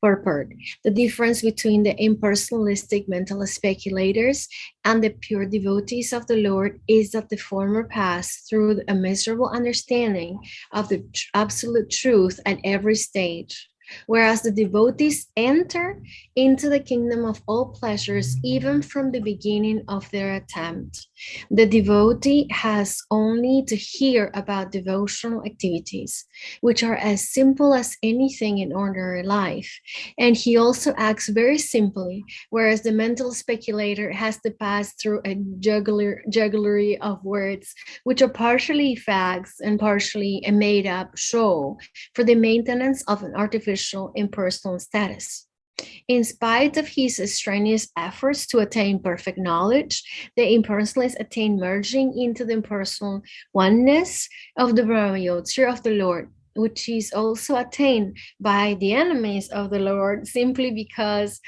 Purport. The difference between the impersonalistic mental speculators and the pure devotees of the Lord is that the former pass through a miserable understanding of the absolute truth at every stage, whereas the devotees enter into the kingdom of all pleasures even from the beginning of their attempt. The devotee has only to hear about devotional activities, which are as simple as anything in ordinary life, and he also acts very simply, whereas the mental speculator has to pass through a jugglery of words, which are partially facts and partially a made-up show for the maintenance of an artificial impersonal status. In spite of his strenuous efforts to attain perfect knowledge, the impersonalists attain merging into the impersonal oneness of the Brahmayotri of the Lord, which is also attained by the enemies of the Lord simply because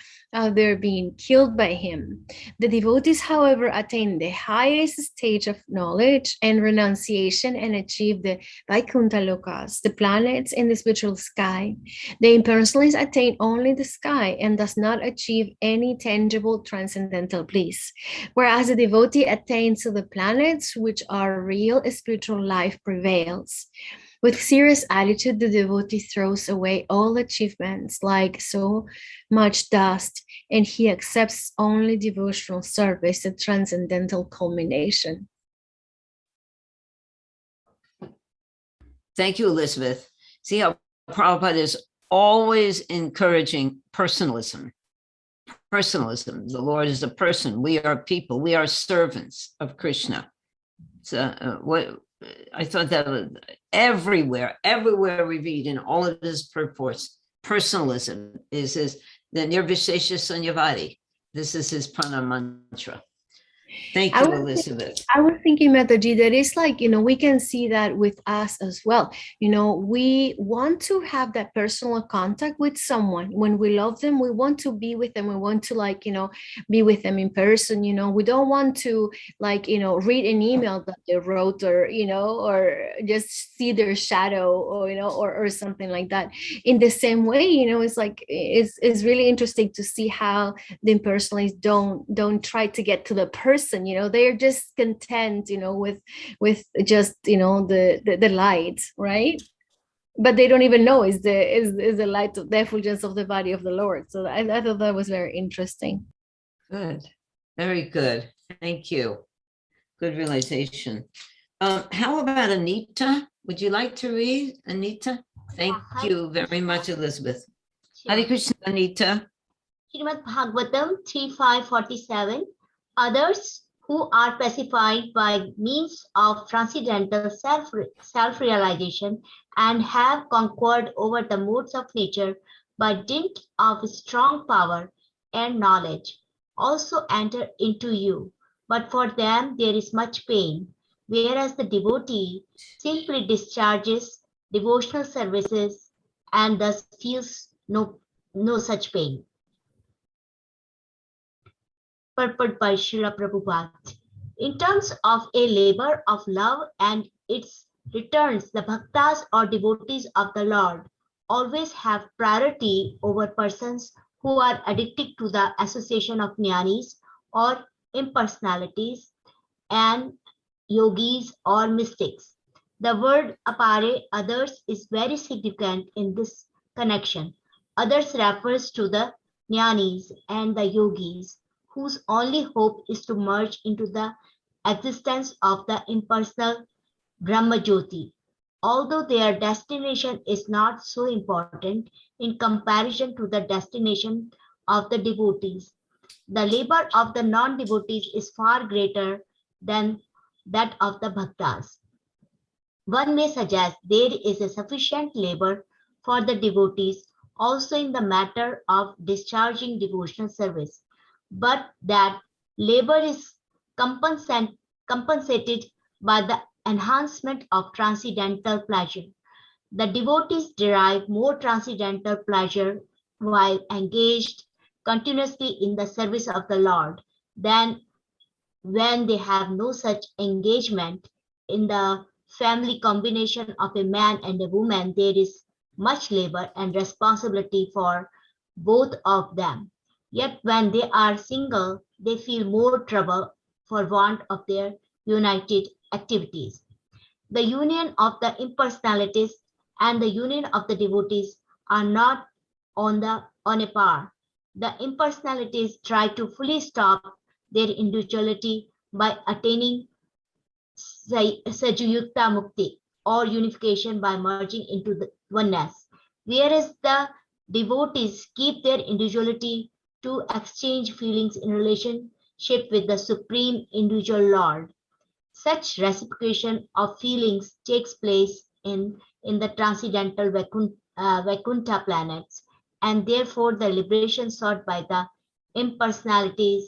they're being killed by him. The devotees, however, attain the highest stage of knowledge and renunciation and achieve the Vaikuntha Lokas, the planets in the spiritual sky. The impersonalists attain only the sky and does not achieve any tangible transcendental bliss, whereas the devotee attains to the planets, which are real spiritual life prevails. With serious attitude, the devotee throws away all achievements like so much dust, and he accepts only devotional service, a transcendental culmination. Thank you, Elizabeth. See how Prabhupada is always encouraging personalism. Personalism. The Lord is a person. We are people. We are servants of Krishna. So what I thought that was everywhere we read in all of his purports, personalism is the Nirvishesha Sunyavadi. This is his prana mantra. Thank you, Elizabeth. I was thinking, Mataji, that it's like, we can see that with us as well. We want to have that personal contact with someone. When we love them, we want to be with them. We want to be with them in person. We don't want to read an email that they wrote or just see their shadow or something like that. In the same way, it's like, it's really interesting to see how the impersonalists don't try to get to the person. They're just content with just the light, right? But they don't even know is the light of the effulgence of the body of the Lord. So I thought that was very interesting. Good, very good. Thank you. Good realization. How about Anita? Would you like to read, Anita? Thank you very much, Elizabeth. Hare Krishna, Anita. Srimad Bhagavatam 3.5.47. Others who are pacified by means of transcendental self-realization and have conquered over the modes of nature by dint of strong power and knowledge also enter into you. But for them there is much pain, whereas the devotee simply discharges devotional services and thus feels no such pain. Purport by Srila Prabhupada. In terms of a labor of love and its returns, the bhaktas or devotees of the Lord always have priority over persons who are addicted to the association of jnanis or impersonalities and yogis or mystics. The word apare, others, is very significant in this connection. Others refers to the jnanis and the yogis, whose only hope is to merge into the existence of the impersonal Brahma Jyoti, although their destination is not so important in comparison to the destination of the devotees. The labor of the non-devotees is far greater than that of the bhaktas. One may suggest there is a sufficient labor for the devotees also in the matter of discharging devotional service, but that Labor is compensated by the enhancement of transcendental pleasure. The devotees derive more transcendental pleasure while engaged continuously in the service of the Lord than when they have no such engagement. In the family combination of a man and a woman, there is much labor and responsibility for both of them. Yet when they are single, they feel more trouble for want of their united activities. The union of the impersonalities and the union of the devotees are not on a par. The impersonalities try to fully stop their individuality by attaining Sajuyukta Mukti or unification by merging into the oneness, whereas the devotees keep their individuality to exchange feelings in relationship with the Supreme Individual Lord. Such reciprocation of feelings takes place in the transcendental Vaikuntha planets, and therefore the liberation sought by the impersonalities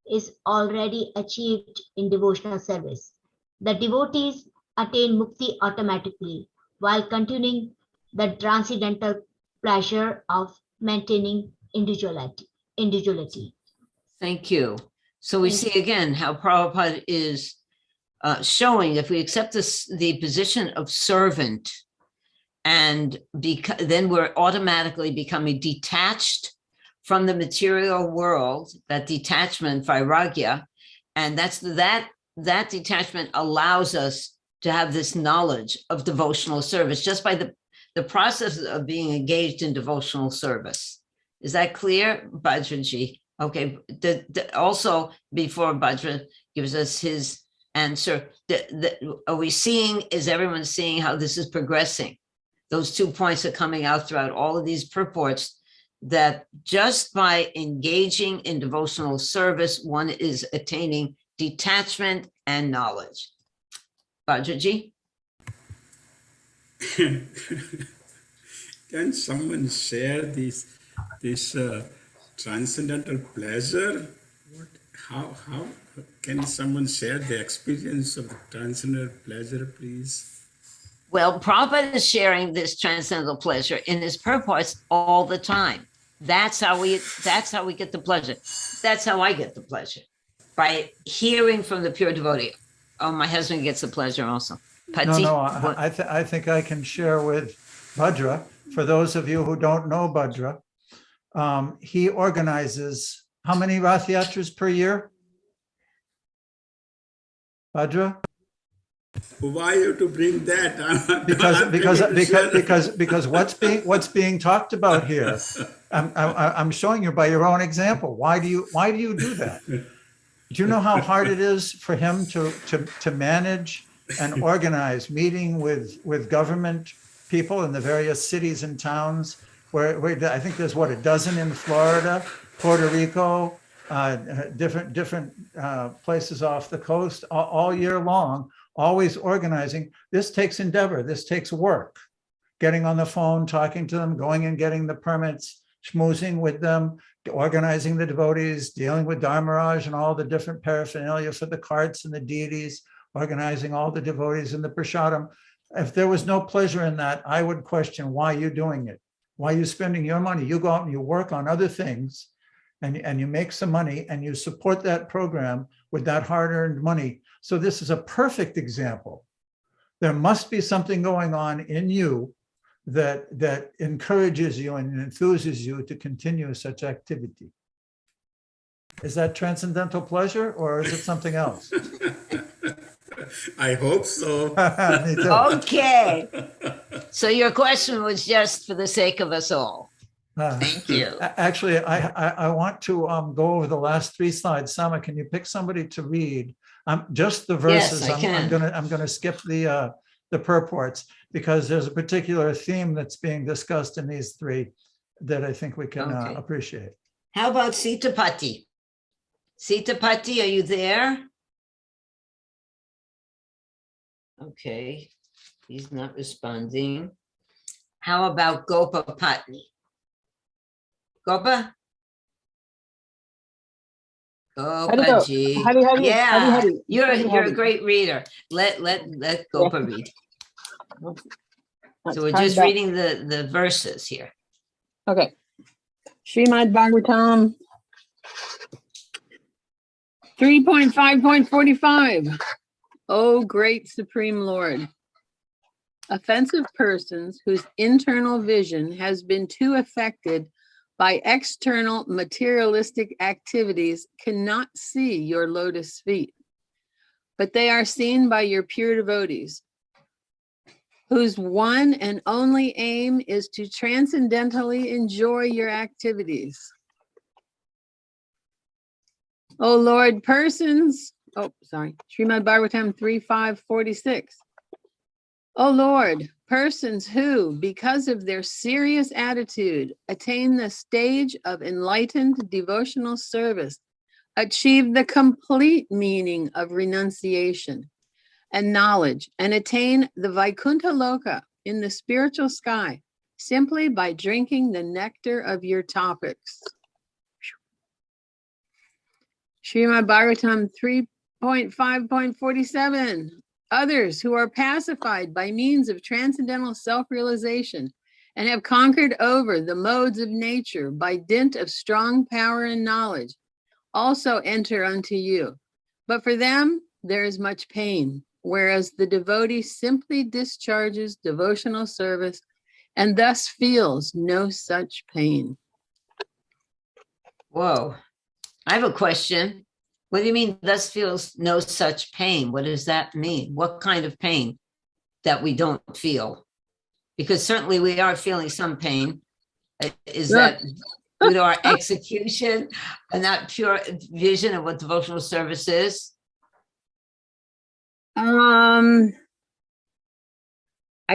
is already achieved in devotional service. The devotees attain mukti automatically while continuing the transcendental pleasure of maintaining individuality. Thank you. So we see again how Prabhupada is showing if we accept the position of servant, and then we're automatically becoming detached from the material world, that detachment, vairagya, and that detachment allows us to have this knowledge of devotional service just by the process of being engaged in devotional service. Is that clear, Bhadraji? Okay. Also, before Bhadra gives us his answer, are we seeing, is everyone seeing how this is progressing? Those 2 points are coming out throughout all of these purports, that just by engaging in devotional service, one is attaining detachment and knowledge. Bhadraji? Can someone share this transcendental pleasure? How can someone share the experience of the transcendental pleasure, please? Well, Prabhupada is sharing this transcendental pleasure in his purports all the time. That's how we get the pleasure. That's how I get the pleasure, by hearing from the pure devotee. Oh, my husband gets the pleasure also. Pati? No, I think I can share with Bhadra. For those of you who don't know Bhadra, he organizes how many Rath Yatras per year? Bhadra? Why you to bring that? Because what's being talked about here, I'm showing you by your own example. Why do you do that? Do you know how hard it is for him to manage and organize meeting with government people in the various cities and towns where I think there's a dozen in Florida, Puerto Rico, different places off the coast all year long, always organizing. This takes endeavor. This takes work. Getting on the phone, talking to them, going and getting the permits, schmoozing with them, organizing the devotees, dealing with Dharmaraj and all the different paraphernalia for the carts and the deities, organizing all the devotees in the prasadam. If there was no pleasure in that, I would question why you're doing it. Why are you spending your money? You go out and you work on other things and you make some money and you support that program with that hard-earned money. So this is a perfect example. There must be something going on in you that encourages you and enthuses you to continue such activity. Is that transcendental pleasure or is it something else? I hope so. Me too. Okay. So your question was just for the sake of us all. Thank you. Actually, I want to go over the last 3 slides. Sama, can you pick somebody to read? Just the verses. Yes, I can. I'm gonna skip the purports because there's a particular theme that's being discussed in these 3 that I think we can appreciate. How about Sitapati? Sitapati, are you there? Okay, he's not responding. How about Gopa Patni? Gopa? Go, How'd it go? Paji. Howdy. Yeah, you're Howdy. a great reader. Let Gopa read. So we're just reading the verses here. Okay. Srimad Bhagavatam 3.5.45. O great Supreme Lord, offensive persons whose internal vision has been too affected by external materialistic activities cannot see your lotus feet, but they are seen by your pure devotees, whose one and only aim is to transcendentally enjoy your activities. O Lord, persons, Srimad Bhagavatam 3.5.46. O Lord, persons who, because of their serious attitude, attain the stage of enlightened devotional service, achieve the complete meaning of renunciation and knowledge, and attain the Vaikuntha Loka in the spiritual sky, simply by drinking the nectar of your topics. Srimad Bhagavatam 3.5.47. Others who are pacified by means of transcendental self-realization and have conquered over the modes of nature by dint of strong power and knowledge also enter unto you. But for them, there is much pain, whereas the devotee simply discharges devotional service and thus feels no such pain. Whoa. I have a question. What do you mean thus feels no such pain? What does that mean? What kind of pain that we don't feel? Because certainly we are feeling some pain. Is that due to our execution and that pure vision of what devotional service is? I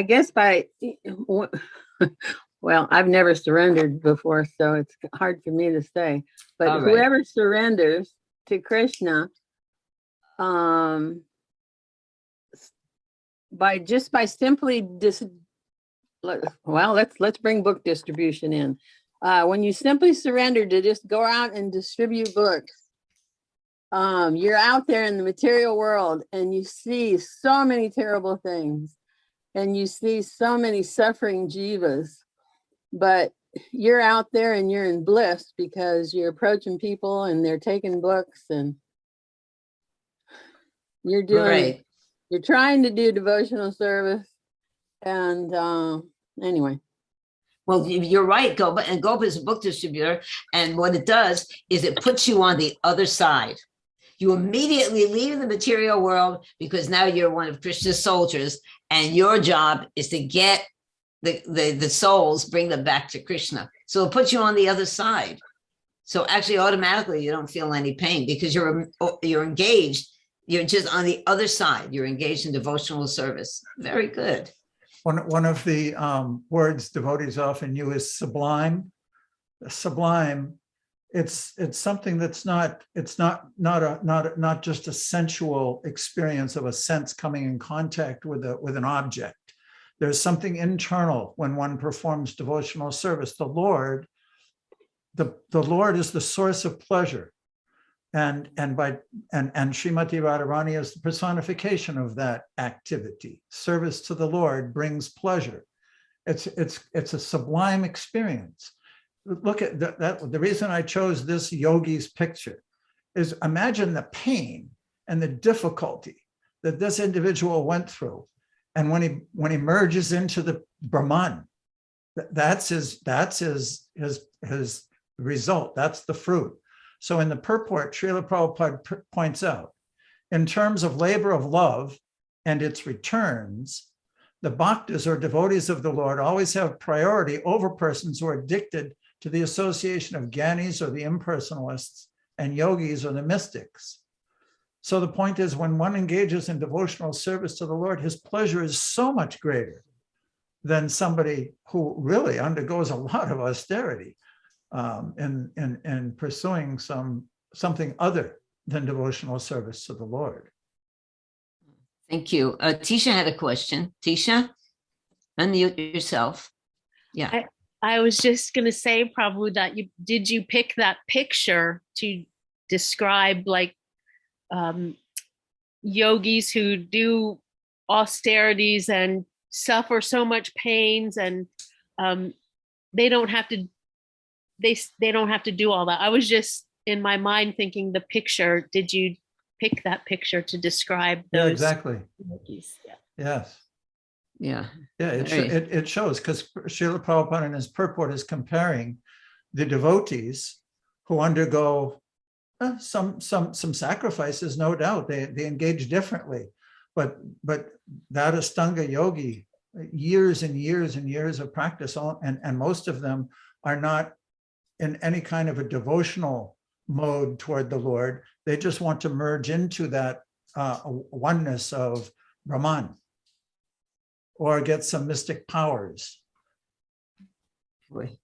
guess well, I've never surrendered before, so it's hard for me to say. But All right. whoever surrenders to Krishna, by simply let's bring book distribution in. When you simply surrender to just go out and distribute books, you're out there in the material world and you see so many terrible things and you see so many suffering jivas, but you're out there and you're in bliss because you're approaching people and they're taking books and you're trying to do devotional service. And anyway. Well, you're right, Gopa, and Gopa is a book distributor. And what it does is it puts you on the other side. You immediately leave the material world because now you're one of Krishna's soldiers and your job is to get the souls, bring them back to Krishna. So it puts you on the other side. So actually automatically you don't feel any pain because you're engaged. You're just on the other side. You're engaged in devotional service. Very good. One of the words devotees often use is sublime. Sublime, it's something that's not just a sensual experience of a sense coming in contact with an object. There's something internal when one performs devotional service. The Lord is the source of pleasure, and Srimati Radharani is the personification of that activity. Service to the Lord brings pleasure. It's a sublime experience. Look at that. The reason I chose this yogi's picture is imagine the pain and the difficulty that this individual went through. And when he merges into the Brahman, that's his result. That's the fruit. So in the purport, Srila Prabhupada points out, in terms of labor of love and its returns, the bhaktas or devotees of the Lord always have priority over persons who are addicted to the association of jnanis or the impersonalists and yogis or the mystics. So the point is, when one engages in devotional service to the Lord, his pleasure is so much greater than somebody who really undergoes a lot of austerity in pursuing something other than devotional service to the Lord. Thank you. Tisha had a question. Tisha, unmute yourself. Yeah. I was just going to say, Prabhu, that did you pick that picture to describe like yogis who do austerities and suffer so much pains, and they don't have to do all that. I was just in my mind thinking the picture. Did you pick that picture to describe those? Yeah, exactly. Yogis? Yeah. Yes. Yeah. Yeah, it shows, because Srila Prabhupada in his purport is comparing the devotees who undergo some sacrifices, no doubt. They engage differently, but that Astanga yogi, years and years and years of practice, and most of them are not in any kind of a devotional mode toward the Lord. They just want to merge into that oneness of Brahman, or get some mystic powers. Boy,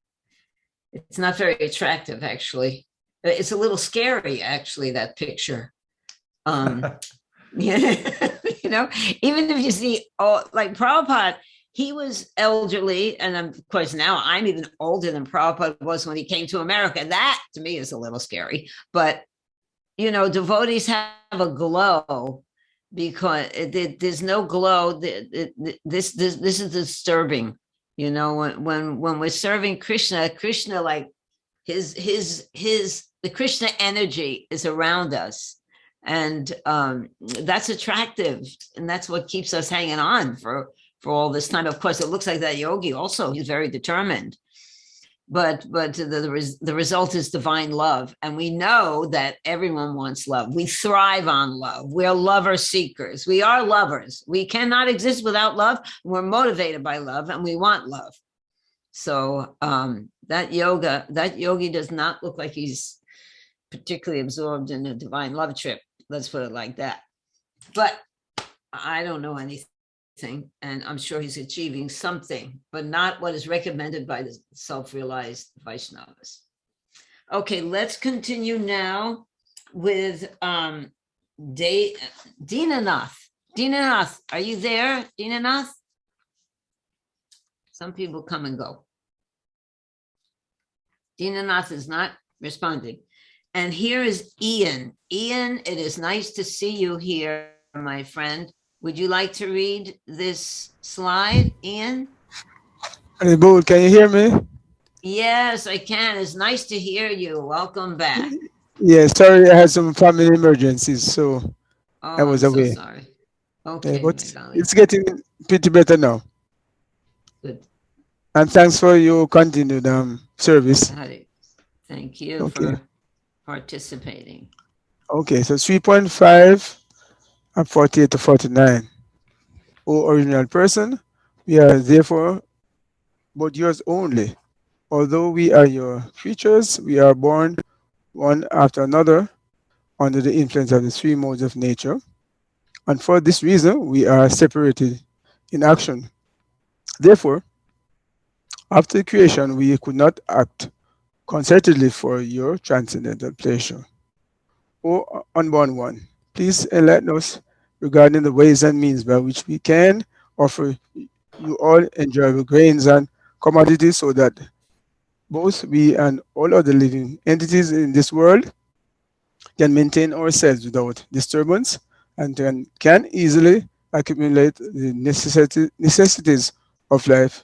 it's not very attractive, actually. It's a little scary, actually, that picture. Yeah, you know, even if you see, like Prabhupada, he was elderly, and of course now I'm even older than Prabhupada was when he came to America. That to me is a little scary, but you know, devotees have a glow, because there's no glow. This is disturbing. You know, when we're serving Krishna, like the Krishna energy is around us, and that's attractive, and that's what keeps us hanging on for all this time. Of course, it looks like that yogi also, he's very determined, but the result is divine love, and we know that everyone wants love. We thrive on love. We're lover seekers. We are lovers. We cannot exist without love. We're motivated by love, and we want love. So that yogi does not look like he's particularly absorbed in a divine love trip. Let's put it like that. But I don't know anything, and I'm sure he's achieving something, but not what is recommended by the self-realized Vaishnavas. Okay, let's continue now with Dinanath. Dinanath, are you there, Dinanath? Some people come and go. Dinanath is not responding. And here is Ian. Ian, it is nice to see you here, my friend. Would you like to read this slide, Ian? Can you hear me? Yes, I can. It's nice to hear you. Welcome back. Yeah, sorry, I had some family emergencies, so I was I'm away. so sorry. Okay, Yeah, but my darling. it's getting pretty better now. Good. And thanks for your continued service. Thank you Okay. for participating. Okay, so 3.5 and 48 to 49. O original person, we are therefore but yours only. Although we are your creatures, we are born one after another under the influence of the three modes of nature. And for this reason, we are separated in action. Therefore, after creation, we could not act concertedly for your transcendental pleasure. O unborn one, please enlighten us regarding the ways and means by which we can offer you all enjoyable grains and commodities, so that both we and all other living entities in this world can maintain ourselves without disturbance, and can easily accumulate the necessities of life,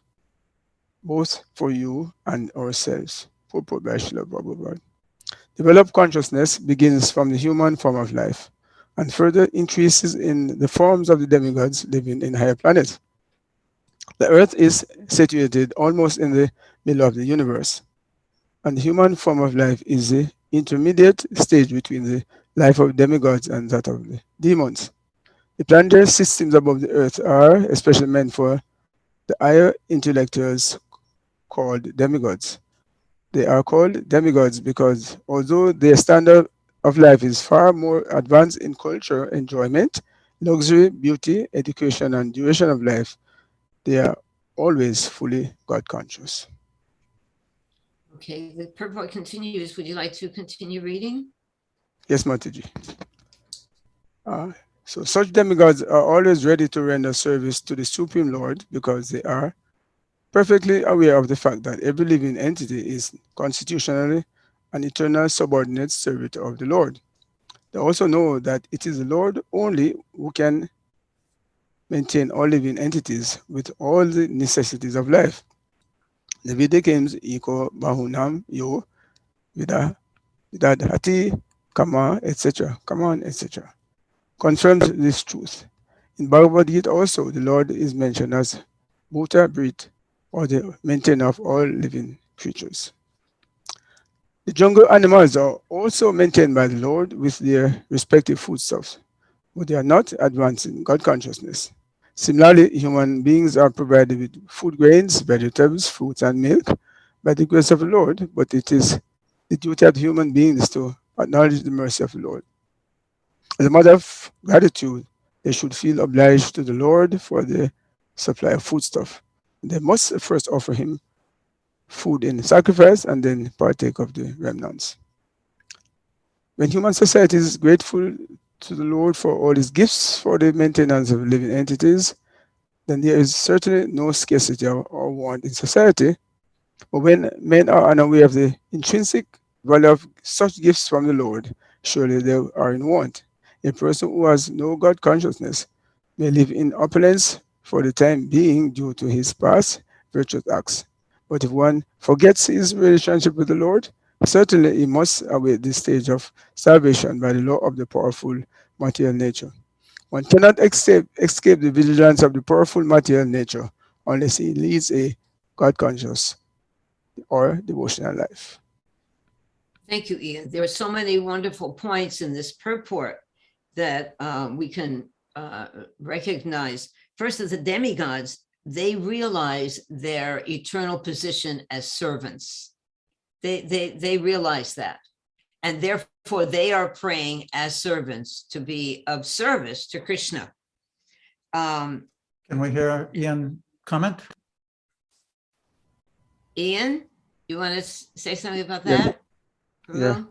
both for you and ourselves. Purport by Srila Prabhupada. Developed consciousness begins from the human form of life and further increases in the forms of the demigods living in higher planets. The earth is situated almost in the middle of the universe, and the human form of life is the intermediate stage between the life of demigods and that of the demons. The planetary systems above the earth are especially meant for the higher intellectuals called demigods. They are called demigods because although their standard of life is far more advanced in culture, enjoyment, luxury, beauty, education, and duration of life, they are always fully God conscious. Okay, the purport continues. Would you like to continue reading? Yes, Mataji. So such demigods are always ready to render service to the Supreme Lord because they are perfectly aware of the fact that every living entity is constitutionally an eternal subordinate servant of the Lord. They also know that it is the Lord only who can maintain all living entities with all the necessities of life. Leviticus iko bahunam yo vida hati kama etc. Command etc. confirms this truth. In Bhagavad Gita also, the Lord is mentioned as Bhuta Brit, or the maintainer of all living creatures. The jungle animals are also maintained by the Lord with their respective foodstuffs, but they are not advancing God consciousness. Similarly, human beings are provided with food grains, vegetables, fruits, and milk by the grace of the Lord, but it is the duty of human beings to acknowledge the mercy of the Lord. As a matter of gratitude, they should feel obliged to the Lord for the supply of foodstuff. They must first offer him food in sacrifice and then partake of the remnants. When human society is grateful to the Lord for all his gifts for the maintenance of living entities, then there is certainly no scarcity or want in society. But when men are unaware of the intrinsic value of such gifts from the Lord, surely they are in want. A person who has no God consciousness may live in opulence for the time being due to his past virtuous acts. But if one forgets his relationship with the Lord, certainly he must await the stage of salvation by the law of the powerful material nature. One cannot escape the vigilance of the powerful material nature unless he leads a God conscious or devotional life. Thank you, Ian. There are so many wonderful points in this purport that we can recognize. First, as the demigods, they realize their eternal position as servants. They realize that. And therefore, they are praying as servants to be of service to Krishna. Can we hear Ian comment? Ian, you want to say something about that? Yeah.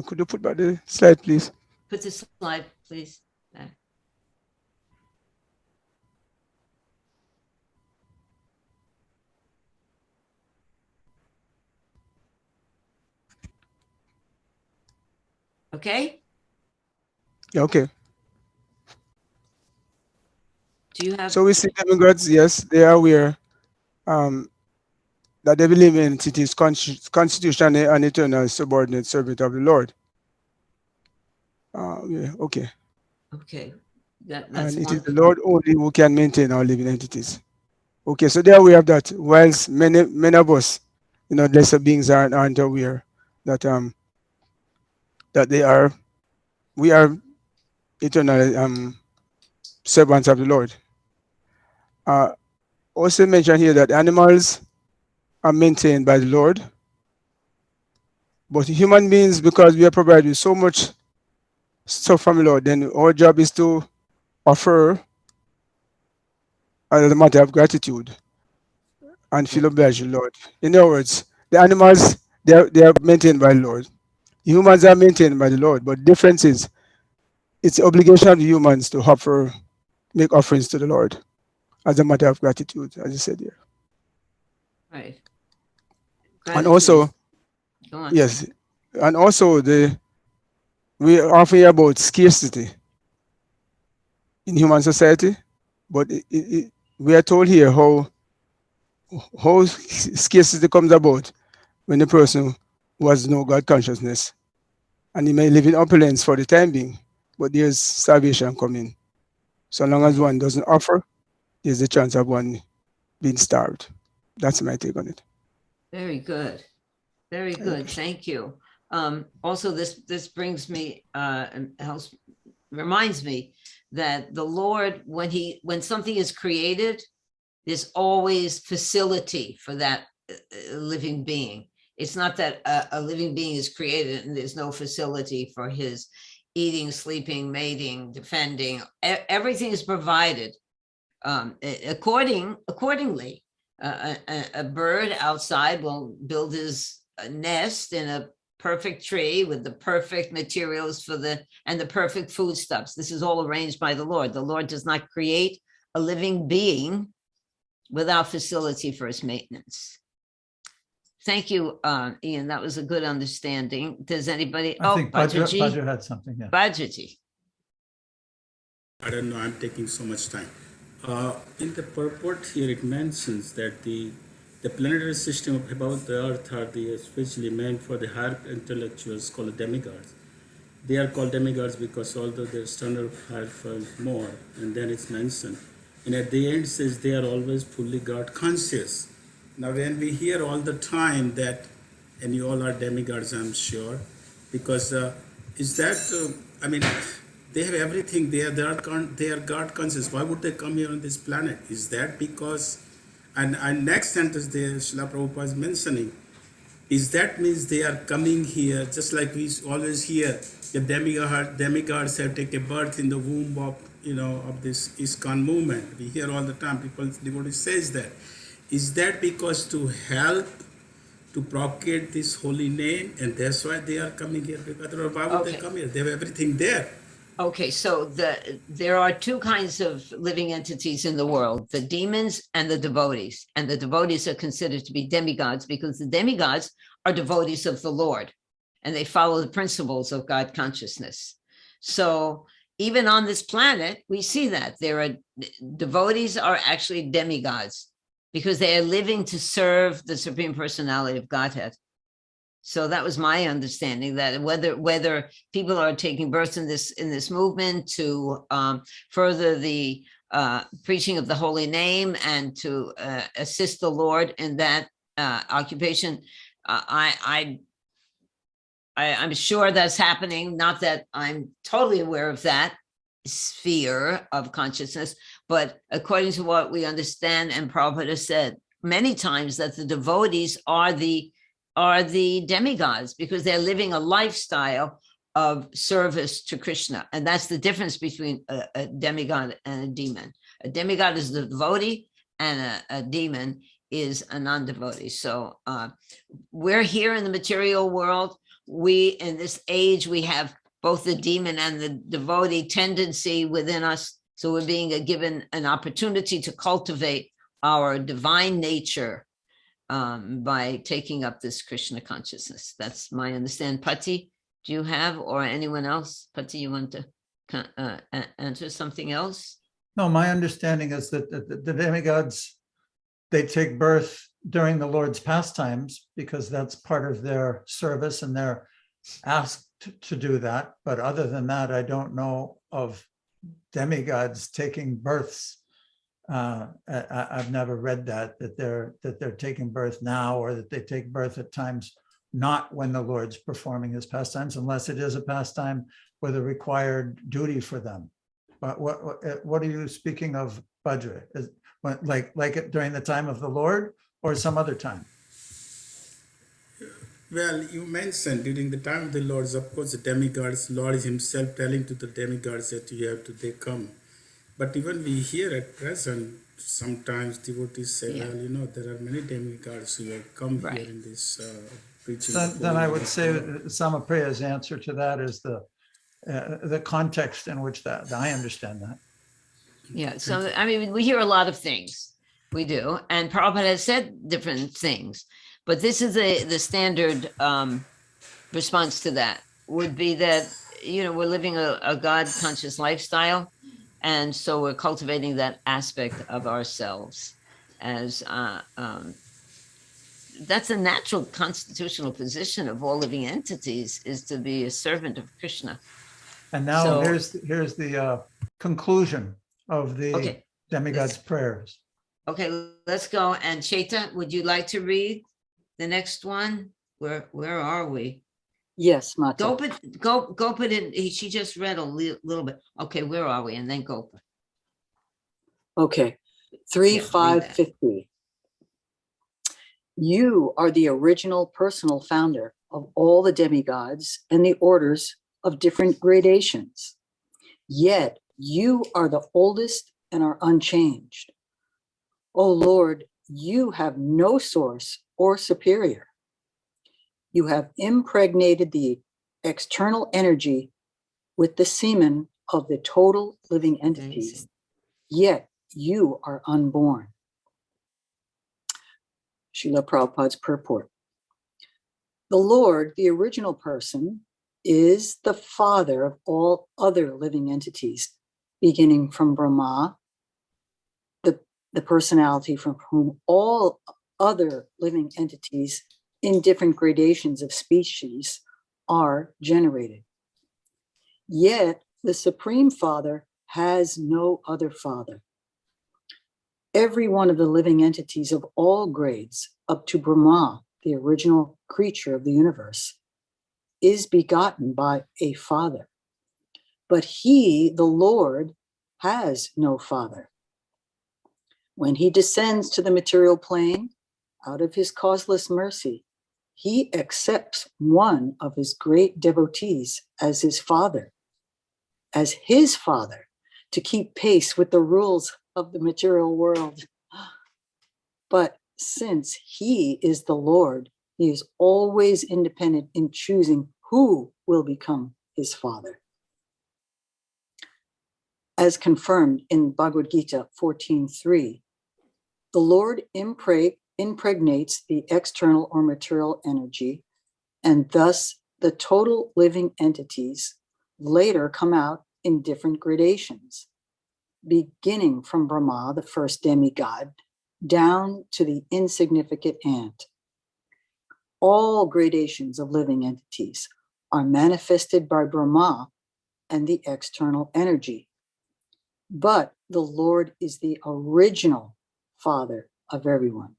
Could you put back the slide, please? Put the slide, please. Okay. Yeah, okay. Do you have? So we see demigods, yes, they are aware that they believe in entities constitution and eternal subordinate servant of the Lord. Yeah, okay. Okay. That's and it is the Lord only who can maintain our living entities. Okay, so there we have that. Whilst many of us, lesser beings aren't aware that that we are eternal servants of the Lord. Also mentioned here that animals are maintained by the Lord, but human beings, because we are provided with so much stuff from the Lord, then our job is to offer as a matter of gratitude and feel obliged to the Lord. In other words, the animals, they are maintained by the Lord. Humans are maintained by the Lord, but the difference is it's the obligation of the humans to make offerings to the Lord as a matter of gratitude, as you said here. Right. And also, go on. yes, and also we often hear about scarcity in human society, but we are told here how scarcity comes about when the person who has no God consciousness, and he may live in opulence for the time being, but there's salvation coming. So long as one doesn't offer, there's a chance of one being starved. That's my take on it. Very good. Very good. Thank you. Also, this brings me reminds me that the Lord, when something is created, there's always facility for that living being. It's not that a living being is created and there's no facility for his eating, sleeping, mating, defending. Everything is provided accordingly. A bird outside will build his nest in a perfect tree with the perfect materials and the perfect foodstuffs. This is all arranged by the Lord. The Lord does not create a living being without facility for its maintenance. Thank you, Ian. That was a good understanding. Does anybody? I think Bajraji. Bajra had something, yeah. Bajraji. I don't know, I'm taking so much time. In the purport here, it mentions that the planetary system above the earth are especially meant for the higher intellectuals called demigods. They are called demigods because although their standard higher falls more, and then it's mentioned. And at the end says they are always fully God conscious. Now when we hear all the time that, and you all are demigods, I'm sure, because is that, I mean, they have everything. They are God conscious. Why would they come here on this planet? Is that because, and next sentence there, Srila Prabhupada is mentioning, is that means they are coming here, just like we always hear, the demigods have taken birth in the womb of, of this ISKCON movement. We hear all the time, devotees says that. Is that because to help to propagate this holy name, and that's why they are coming here? Because why would they come here? They have everything there. Okay, so there are two kinds of living entities in the world, the demons and the devotees. And the devotees are considered to be demigods because the demigods are devotees of the Lord and they follow the principles of God consciousness. So even on this planet, we see that devotees are actually demigods because they are living to serve the Supreme Personality of Godhead. So that was my understanding, that whether people are taking birth in this movement to further the preaching of the holy name and to assist the Lord in that occupation, I'm sure that's happening. Not that I'm totally aware of that sphere of consciousness, but according to what we understand, and Prabhupada has said many times, that the devotees are the demigods because they're living a lifestyle of service to Krishna. And that's the difference between a demigod and a demon. A demigod is the devotee and a demon is a non-devotee. So we're here in the material world. In this age, we have both the demon and the devotee tendency within us. So we're being given an opportunity to cultivate our divine nature by taking up this Krishna consciousness. That's my understanding. Pati, do you have, or anyone else? Pati, you want to answer something else? No, my understanding is that the demigods, they take birth during the Lord's pastimes because that's part of their service and they're asked to do that. But other than that, I don't know of demigods taking births. I've never read that they're taking birth now, or that they take birth at times not when the Lord's performing his pastimes, unless it is a pastime with a required duty for them. But what are you speaking of, Bajra? Like during the time of the Lord or some other time? Well, you mentioned during the time of the Lord, of course, the demigods, Lord is himself telling to the demigods that they come. But even we hear at present, sometimes devotees say, well, there are many demigods who have come here in this preaching. Then I would say that Samapriya's answer to that is the context in which that I understand that. Yeah, so I mean, we hear a lot of things. We do, and Prabhupada has said different things, but this is the standard response to that would be that we're living a God conscious lifestyle. And so we're cultivating that aspect of ourselves as that's a natural constitutional position of all living entities, is to be a servant of Krishna. And now here's the conclusion of the demigod's prayers. Okay, let's go. And Chaita, would you like to read the next one? Where are we? Yes, Mata. Gopa didn't, she just read a little bit. Okay, where are we? And then Gopa. Okay, 3-5-50. You are the original personal founder of all the demigods and the orders of different gradations. Yet you are the oldest and are unchanged. O Lord, you have no source or superior. You have impregnated the external energy with the semen of the total living entities, yet you are unborn. Srila Prabhupada's purport. The Lord, the original person, is the father of all other living entities, beginning from Brahma, the personality from whom all other living entities in different gradations of species are generated. Yet the Supreme Father has no other father. Every one of the living entities of all grades, up to Brahma, the original creature of the universe, is begotten by a father. But he, the Lord, has no father. When he descends to the material plane, out of his causeless mercy, he accepts one of his great devotees as his father, to keep pace with the rules of the material world. But since he is the Lord, he is always independent in choosing who will become his father. As confirmed in Bhagavad Gita 14:3, the Lord impregnates the external or material energy, and thus the total living entities later come out in different gradations, beginning from Brahma, the first demigod, down to the insignificant ant. All gradations of living entities are manifested by Brahma and the external energy. But the Lord is the original father of everyone.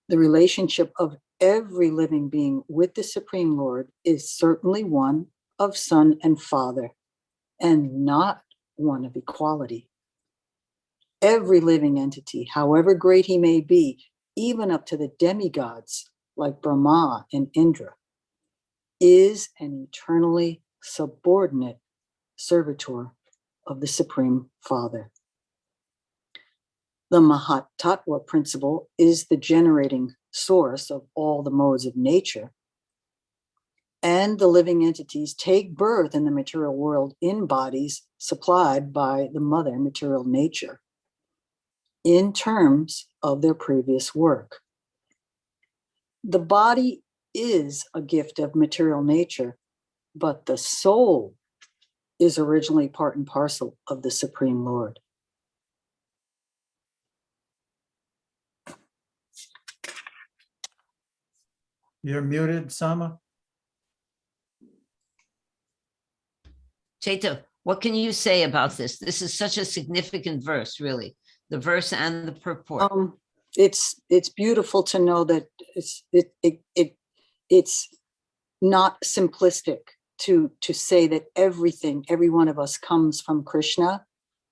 The relationship of every living being with the Supreme Lord is certainly one of son and father, and not one of equality. Every living entity, however great he may be, even up to the demigods like Brahma and Indra, is an eternally subordinate servitor of the Supreme Father. The Mahatma Principle is the generating source of all the modes of nature, and the living entities take birth in the material world in bodies supplied by the mother material nature in terms of their previous work. The body is a gift of material nature, but the soul is originally part and parcel of the Supreme Lord. You're muted, Sama. Chaita, what can you say about this? This is such a significant verse, really. The verse and the purport. It's beautiful to know that it's not simplistic to say that every one of us comes from Krishna.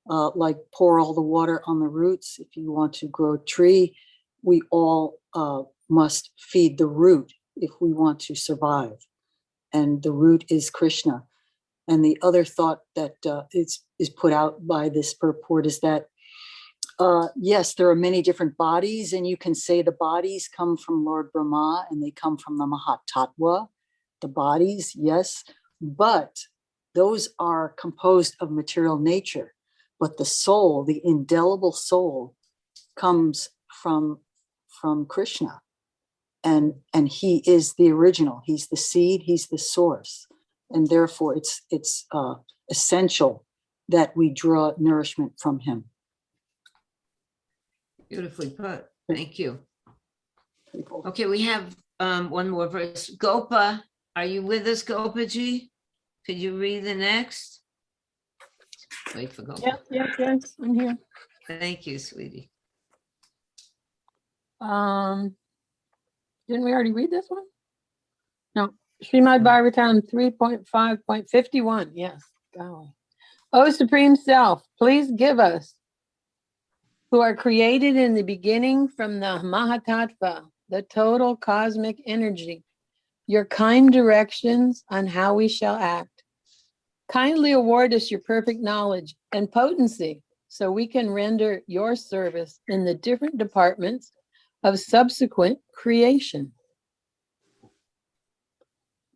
Like pour all the water on the roots. If you want to grow a tree, we all must feed the root if we want to survive. And the root is Krishna. And the other thought that is put out by this purport is that, yes, there are many different bodies, and you can say the bodies come from Lord Brahma and they come from the Mahatma. The bodies, yes, but those are composed of material nature. But the soul, the indelible soul, comes from Krishna. And he is the original. He's the seed, he's the source. And therefore it's essential that we draw nourishment from him. Beautifully put. Thank you. Okay, we have one more verse. Gopa, are you with us, Gopaji? Could you read the next? Wait for Gopa. Yes, I'm here. Thank you, sweetie. Didn't we already read this one? No. Srimad Bhagavatam 3.5.51. Yes. Golly. O Supreme Self, please give us, who are created in the beginning from the Mahatattva, the total cosmic energy, your kind directions on how we shall act. Kindly award us your perfect knowledge and potency so we can render your service in the different departments of subsequent creation.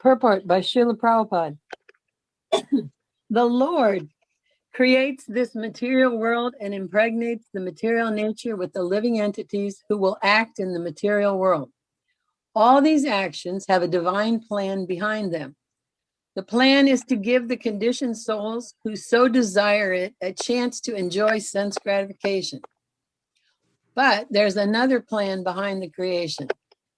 Purport by Srila Prabhupada. The Lord creates this material world and impregnates the material nature with the living entities who will act in the material world. All these actions have a divine plan behind them. The plan is to give the conditioned souls who so desire it a chance to enjoy sense gratification. But there's another plan behind the creation,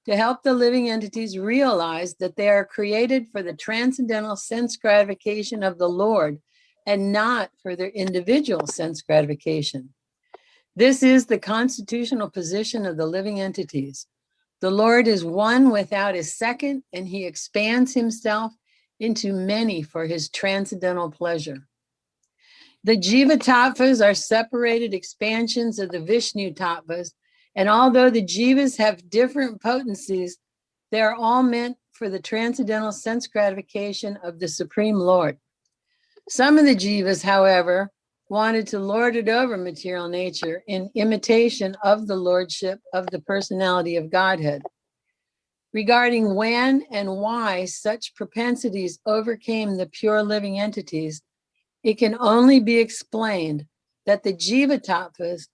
to help the living entities realize that they are created for the transcendental sense gratification of the Lord and not for their individual sense gratification. This is the constitutional position of the living entities. The Lord is one without a second, and he expands himself into many for his transcendental pleasure. The Jiva Tattvas are separated expansions of the Vishnu Tattvas, and although the Jivas have different potencies, they are all meant for the transcendental sense gratification of the Supreme Lord. Some of the Jivas, however, wanted to lord it over material nature in imitation of the lordship of the personality of Godhead. Regarding when and why such propensities overcame the pure living entities, it can only be explained that the Jiva Tattvas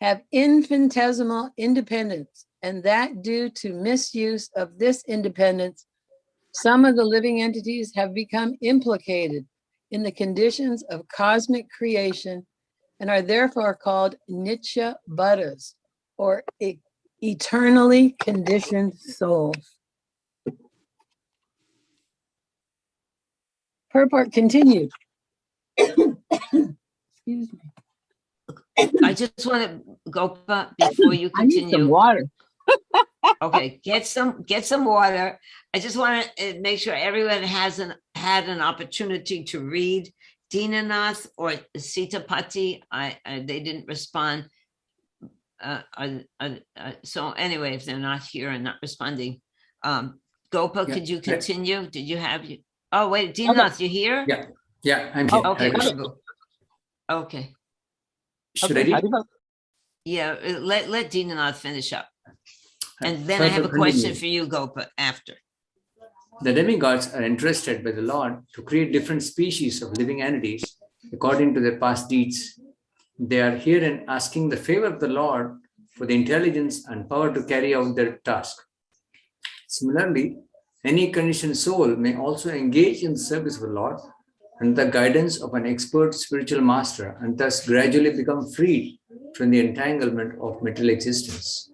have infinitesimal independence, and that due to misuse of this independence, some of the living entities have become implicated in the conditions of cosmic creation and are therefore called Nitya Buddhas, or eternally conditioned souls. Purport continued. Excuse me. I just want to go before you I need continue. some water. Okay, get some water. I just want to make sure everyone had an opportunity to read. Dinanath or Sitapati, they didn't respond. So anyway, if they're not here and not responding, Gopa, Yeah. could you continue? Did you have you? Oh wait, Dinanath, you here? Yeah, I'm here. Okay, Hare Krishna. Prabhu. Okay. Should I read? Yeah, let Dinanath finish up. And then I have a question for you, Gopa, after. The demigods are interested by the Lord to create different species of living entities according to their past deeds. They are herein asking the favor of the Lord for the intelligence and power to carry out their task. Similarly, any conditioned soul may also engage in the service of the Lord under the guidance of an expert spiritual master and thus gradually become freed from the entanglement of material existence.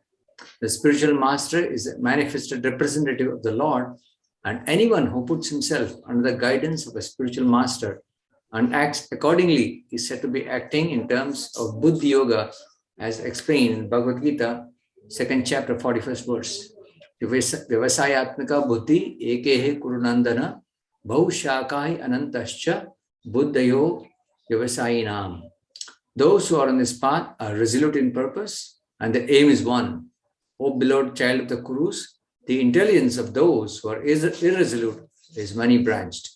The spiritual master is a manifested representative of the Lord, and anyone who puts himself under the guidance of a spiritual master and acts accordingly is said to be acting in terms of Buddhi Yoga, as explained in Bhagavad Gita, 2nd chapter, 41st verse. Vyavasayatmika buddhi ekehe kurunandana bhaushakai anantascha buddhayo vyavasayinam. Those who are on this path are resolute in purpose, and the aim is one. O beloved child of the Kurus, the intelligence of those who are irresolute is many-branched.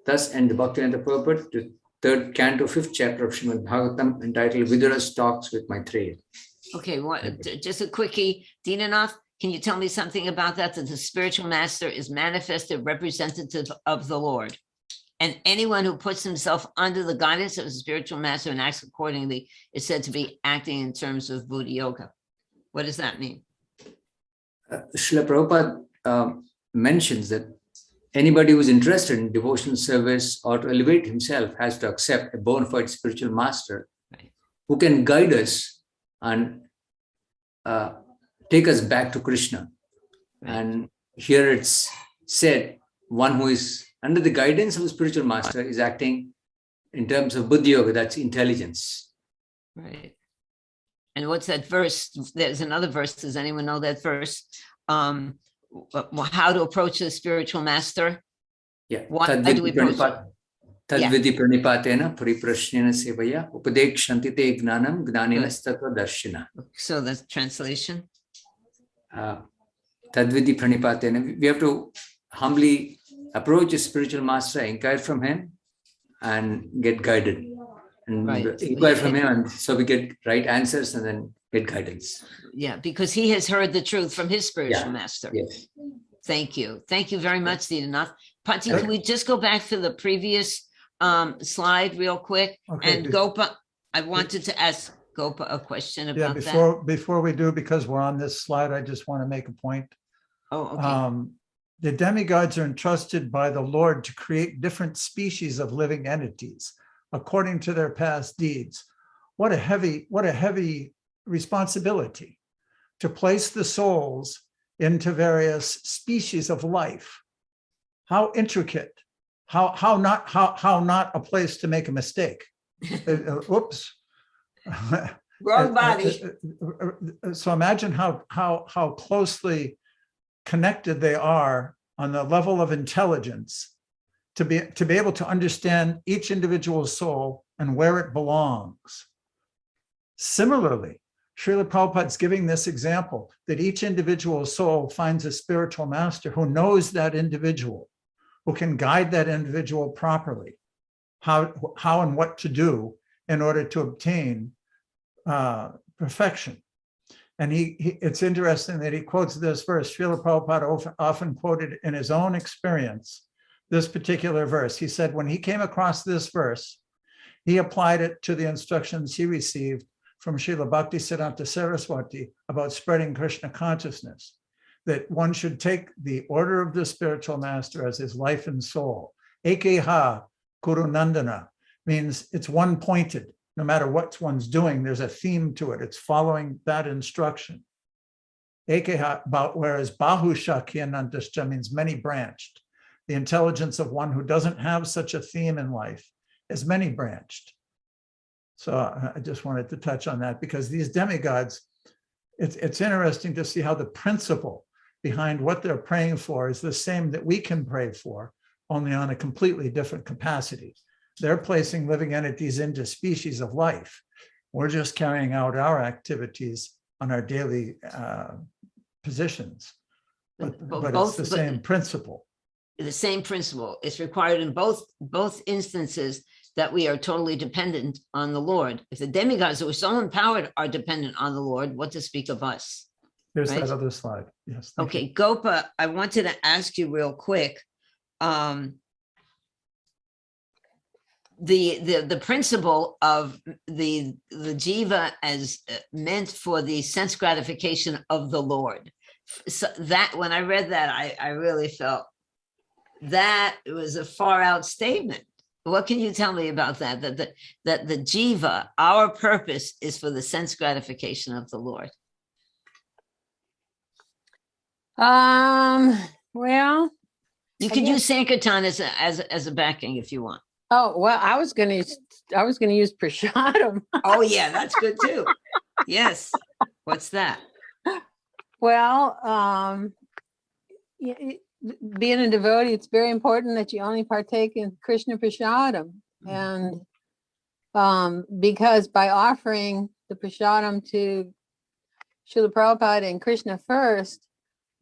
Thus end the Bhaktivinoda purport to 3rd canto, 5th chapter of Srimad Bhagavatam, entitled Vidura's Talks with Maitreya. Okay, just a quickie. Dinanath, can you tell me something about that the spiritual master is manifested representative of the Lord? And anyone who puts himself under the guidance of a spiritual master and acts accordingly is said to be acting in terms of Buddha Yoga. What does that mean? Srila Prabhupada mentions that anybody who is interested in devotional service or to elevate himself has to accept a bona fide spiritual master who can guide us and take us back to Krishna. And here it's said, one who is under the guidance of a spiritual master is acting in terms of Buddhi Yoga, that's intelligence. Right. And what's that verse? There's another verse. Does anyone know that verse? How to approach the spiritual master? Yeah. Why do we approach it? Tadvidi pranipatena pariprashnena sevaya upadekshanti te gnanam gnanena statra darshina. So that's translation. Tadvidi pranipatena. We have to humbly approach a spiritual master, inquire from him, and get guided. And inquire from him, and so we get right answers and then get guidance. Yeah, because he has heard the truth from his spiritual master. Yes. Thank you. Thank you very much, Dinanath. Pati, can we just go back to the previous slide real quick? Okay, and Gopa, I wanted to ask Gopa a question about before we do, because we're on this slide, I just want to make a point. Oh, okay. The demigods are entrusted by the Lord to create different species of living entities according to their past deeds. What a heavy responsibility to place the souls into various species of life. How intricate, how not a place to make a mistake. Whoops. Wrong body. So imagine how closely connected they are on the level of intelligence to be able to understand each individual soul and where it belongs. Similarly, Srila Prabhupada's giving this example that each individual soul finds a spiritual master who knows that individual, who can guide that individual properly, how and what to do in order to obtain perfection. And it's interesting that he quotes this verse. Srila Prabhupada often quoted in his own experience this particular verse. He said when he came across this verse, he applied it to the instructions he received from Srila Bhaktisiddhanta Saraswati about spreading Krishna consciousness, that one should take the order of the spiritual master as his life and soul. Ekeha Kurunandana means it's one-pointed. No matter what one's doing, there's a theme to it. It's following that instruction. Ekeha, whereas Bahushakhyanantascha means many-branched. The intelligence of one who doesn't have such a theme in life is many-branched. So I just wanted to touch on that because these demigods, it's interesting to see how the principle behind what they're praying for is the same that we can pray for, only on a completely different capacity. They're placing living entities into species of life. We're just carrying out our activities on our daily positions. But it's the same principle. The same principle. It's required in both instances that we are totally dependent on the Lord. If the demigods who are so empowered are dependent on the Lord, what to speak of us? There's right? that other slide. Yes. Okay, Gopa, I wanted to ask you real quick. The principle of the jiva as meant for the sense gratification of the Lord. So that when I read that, I really felt that it was a far out statement. What can you tell me about that? That the jiva, our purpose, is for the sense gratification of the Lord. Well, you could use Sankirtan as a backing if you want. Oh well, I was gonna use prasadam. Oh yeah, that's good too. Yes. What's that? Well, being a devotee, it's very important that you only partake in Krishna prasadam, and because by offering the prasadam to Srila Prabhupada and Krishna first,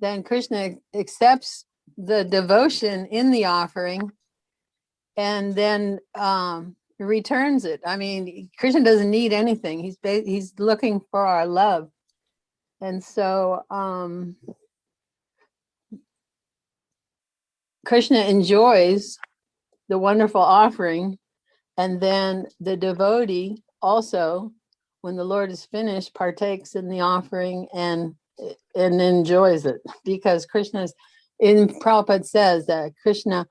then Krishna accepts the devotion in the offering and then returns it. I mean, Krishna doesn't need anything. He's looking for our love. And so Krishna enjoys the wonderful offering, and then the devotee also, when the Lord is finished, partakes in the offering and enjoys it, because Krishna's, in Prabhupada says that Krishna,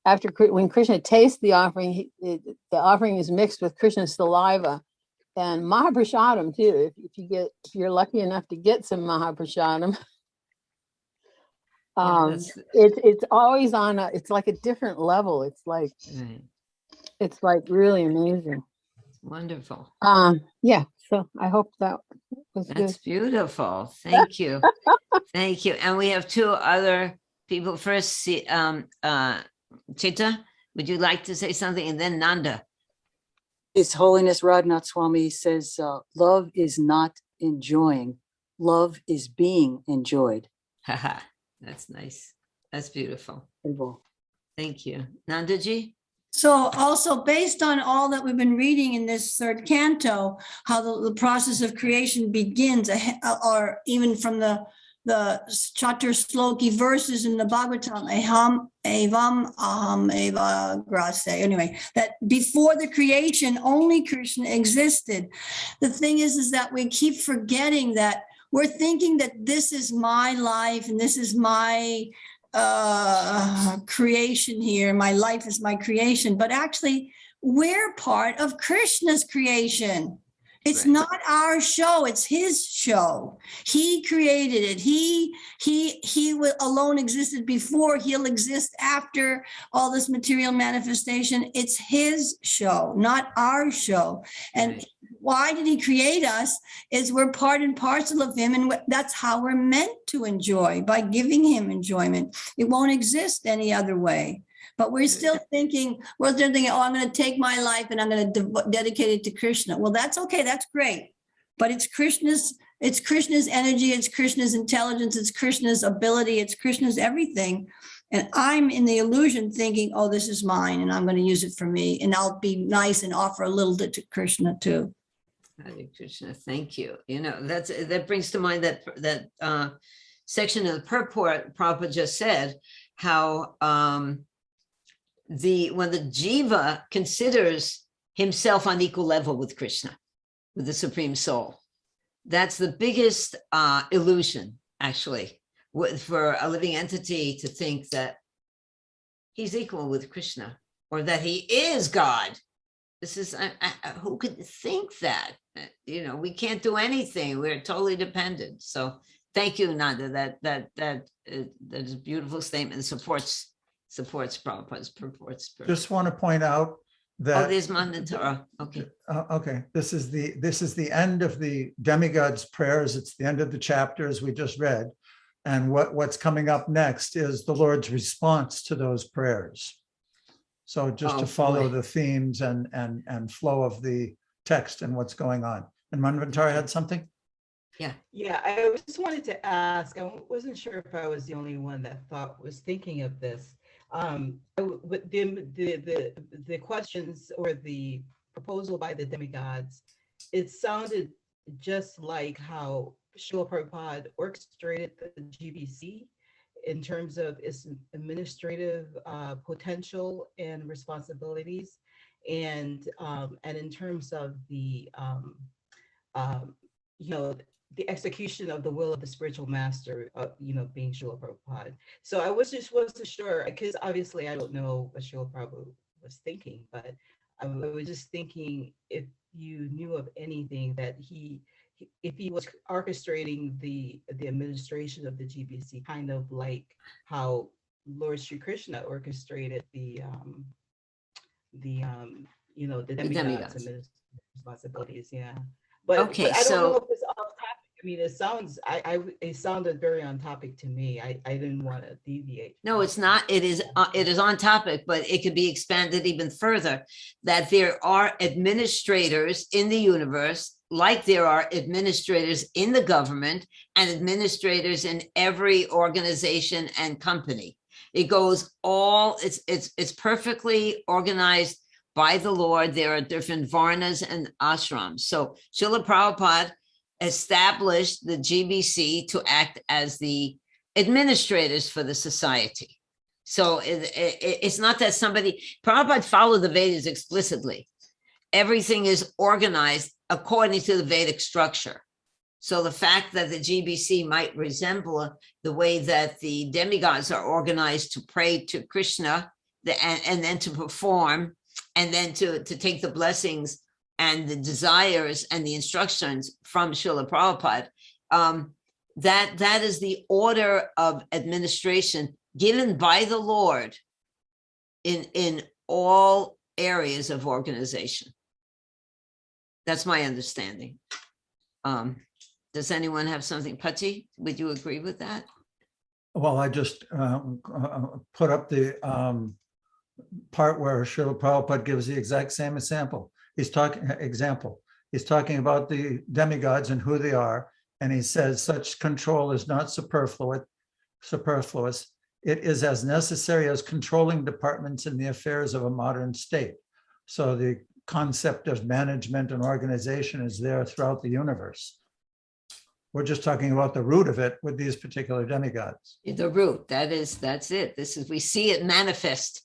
when Krishna tastes the offering, the offering is mixed with Krishna's saliva and Mahaprasadam too. If you're lucky enough to get some Mahaprasadam, it's always on it's like a different level. It's like it's like really amazing. Wonderful. Yeah. So I hope that was good. That's beautiful. Thank you. Thank you. And we have two other people. First, Chita, would you like to say something? And then Nanda. His Holiness Radhanath Swami says, love is not enjoying. Love is being enjoyed. That's nice. That's beautiful. Beautiful. Thank you. Nandaji? So also based on all that we've been reading in this third canto, how the process of creation begins, or even from the Chatur Sloki verses in the Bhagavatam, evam aham eva grase. Anyway, that before the creation, only Krishna existed. The thing is that we keep forgetting that we're thinking that this is my life and this is my creation here. My life is my creation, but actually we're part of Krishna's creation. It's Right. not our show, it's his show. He created it. He alone existed before, he'll exist after all this material manifestation. It's his show, not our show. And Right. why did he create us? Is we're part and parcel of him, and that's how we're meant to enjoy, by giving him enjoyment. It won't exist any other way. But we're still thinking, oh, I'm going to take my life and I'm going to dedicate it to Krishna. Well, that's okay. That's great. But it's Krishna's energy. It's Krishna's intelligence. It's Krishna's ability. It's Krishna's everything. And I'm in the illusion thinking, oh, this is mine and I'm going to use it for me. And I'll be nice and offer a little bit to Krishna too. Hare Krishna, thank you. You know, that brings to mind that section of the purport Prabhupada just said, how when the jiva considers himself on equal level with Krishna, with the Supreme Soul, that's the biggest illusion, actually, for a living entity to think that he's equal with Krishna or that he is God. This is who could think that? You know, we can't do anything. We're totally dependent. So thank you, Nanda. That is a beautiful statement. Supports Prabhupada's purports. Just want to point out that. Oh, there's Manvantara. Okay. Okay. This is the end of the demigod's prayers. It's the end of the chapters we just read. And what's coming up next is the Lord's response to those prayers. So just to follow the themes and flow of the text and what's going on. And Manvantara had something? Yeah. Yeah, I just wanted to ask, I wasn't sure if I was the only one that was thinking of this. But the questions or the proposal by the demigods, it sounded just like how Srila Prabhupada orchestrated the GBC in terms of its administrative potential and responsibilities, and in terms of the the execution of the will of the spiritual master, being Srila Prabhupada. So I wasn't sure, because obviously I don't know what Srila Prabhupada was thinking, but I was just thinking if you knew of anything that if he was orchestrating the administration of the GBC, kind of like how Lord Sri Krishna orchestrated the demigods and responsibilities. Yeah. But I don't know if it's off topic. I mean, it sounded very on topic to me. I didn't want to deviate. No, it's not. It is on topic, but it could be expanded even further, that there are administrators in the universe, like there are administrators in the government and administrators in every organization and company. It goes it's perfectly organized by the Lord. There are different varnas and ashrams. So Srila Prabhupada established the GBC to act as the administrators for the society. So it's not that Prabhupada followed the Vedas explicitly. Everything is organized according to the Vedic structure. So the fact that the GBC might resemble the way that the demigods are organized to pray to Krishna and then to perform, and then to take the blessings and the desires and the instructions from Srila Prabhupada, that is the order of administration given by the Lord in all areas of organization. That's my understanding. Does anyone have something? Pati, would you agree with that? Well, I just put up the part where Srila Prabhupada gives the exact same example. He's talking about the demigods and who they are, and he says such control is not superfluous. It is as necessary as controlling departments in the affairs of a modern state. So the concept of management and organization is there throughout the universe. We're just talking about the root of it with these particular demigods. The root, that's it. We see it manifest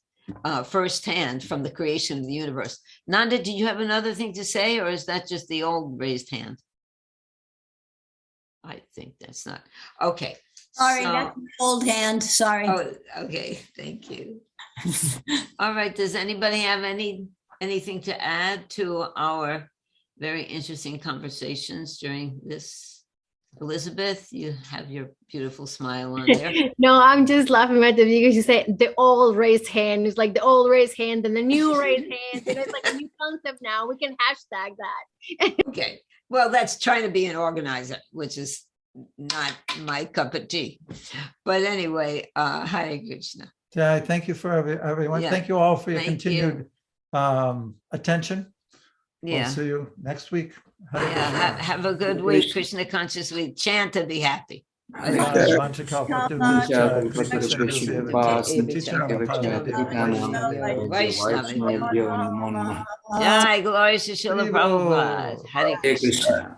firsthand from the creation of the universe. Nanda, do you have another thing to say, or is that just the old raised hand? I think that's not. Okay. Sorry, so- that's an old hand. Sorry. Oh, okay, thank you. All right, does anybody have anything to add to our very interesting conversations during this? Elizabeth, you have your beautiful smile on there. No, I'm just laughing at the because you say the old raised hand. It's like the old raised hand and the new raised hand. And it's like a new concept now. We can hashtag that. Okay, well, that's trying to be an organizer, which is not my cup of tea. But anyway, Hare Krishna. Yeah, thank you for everyone. Yeah. Thank you all for your Thank continued attention. Yeah. We'll see you next week. Hare Yeah, Krishna. have a good week, Krishna conscious week. Chant to be happy. Jai, glory to Srila Prabhupada. Hare Krishna.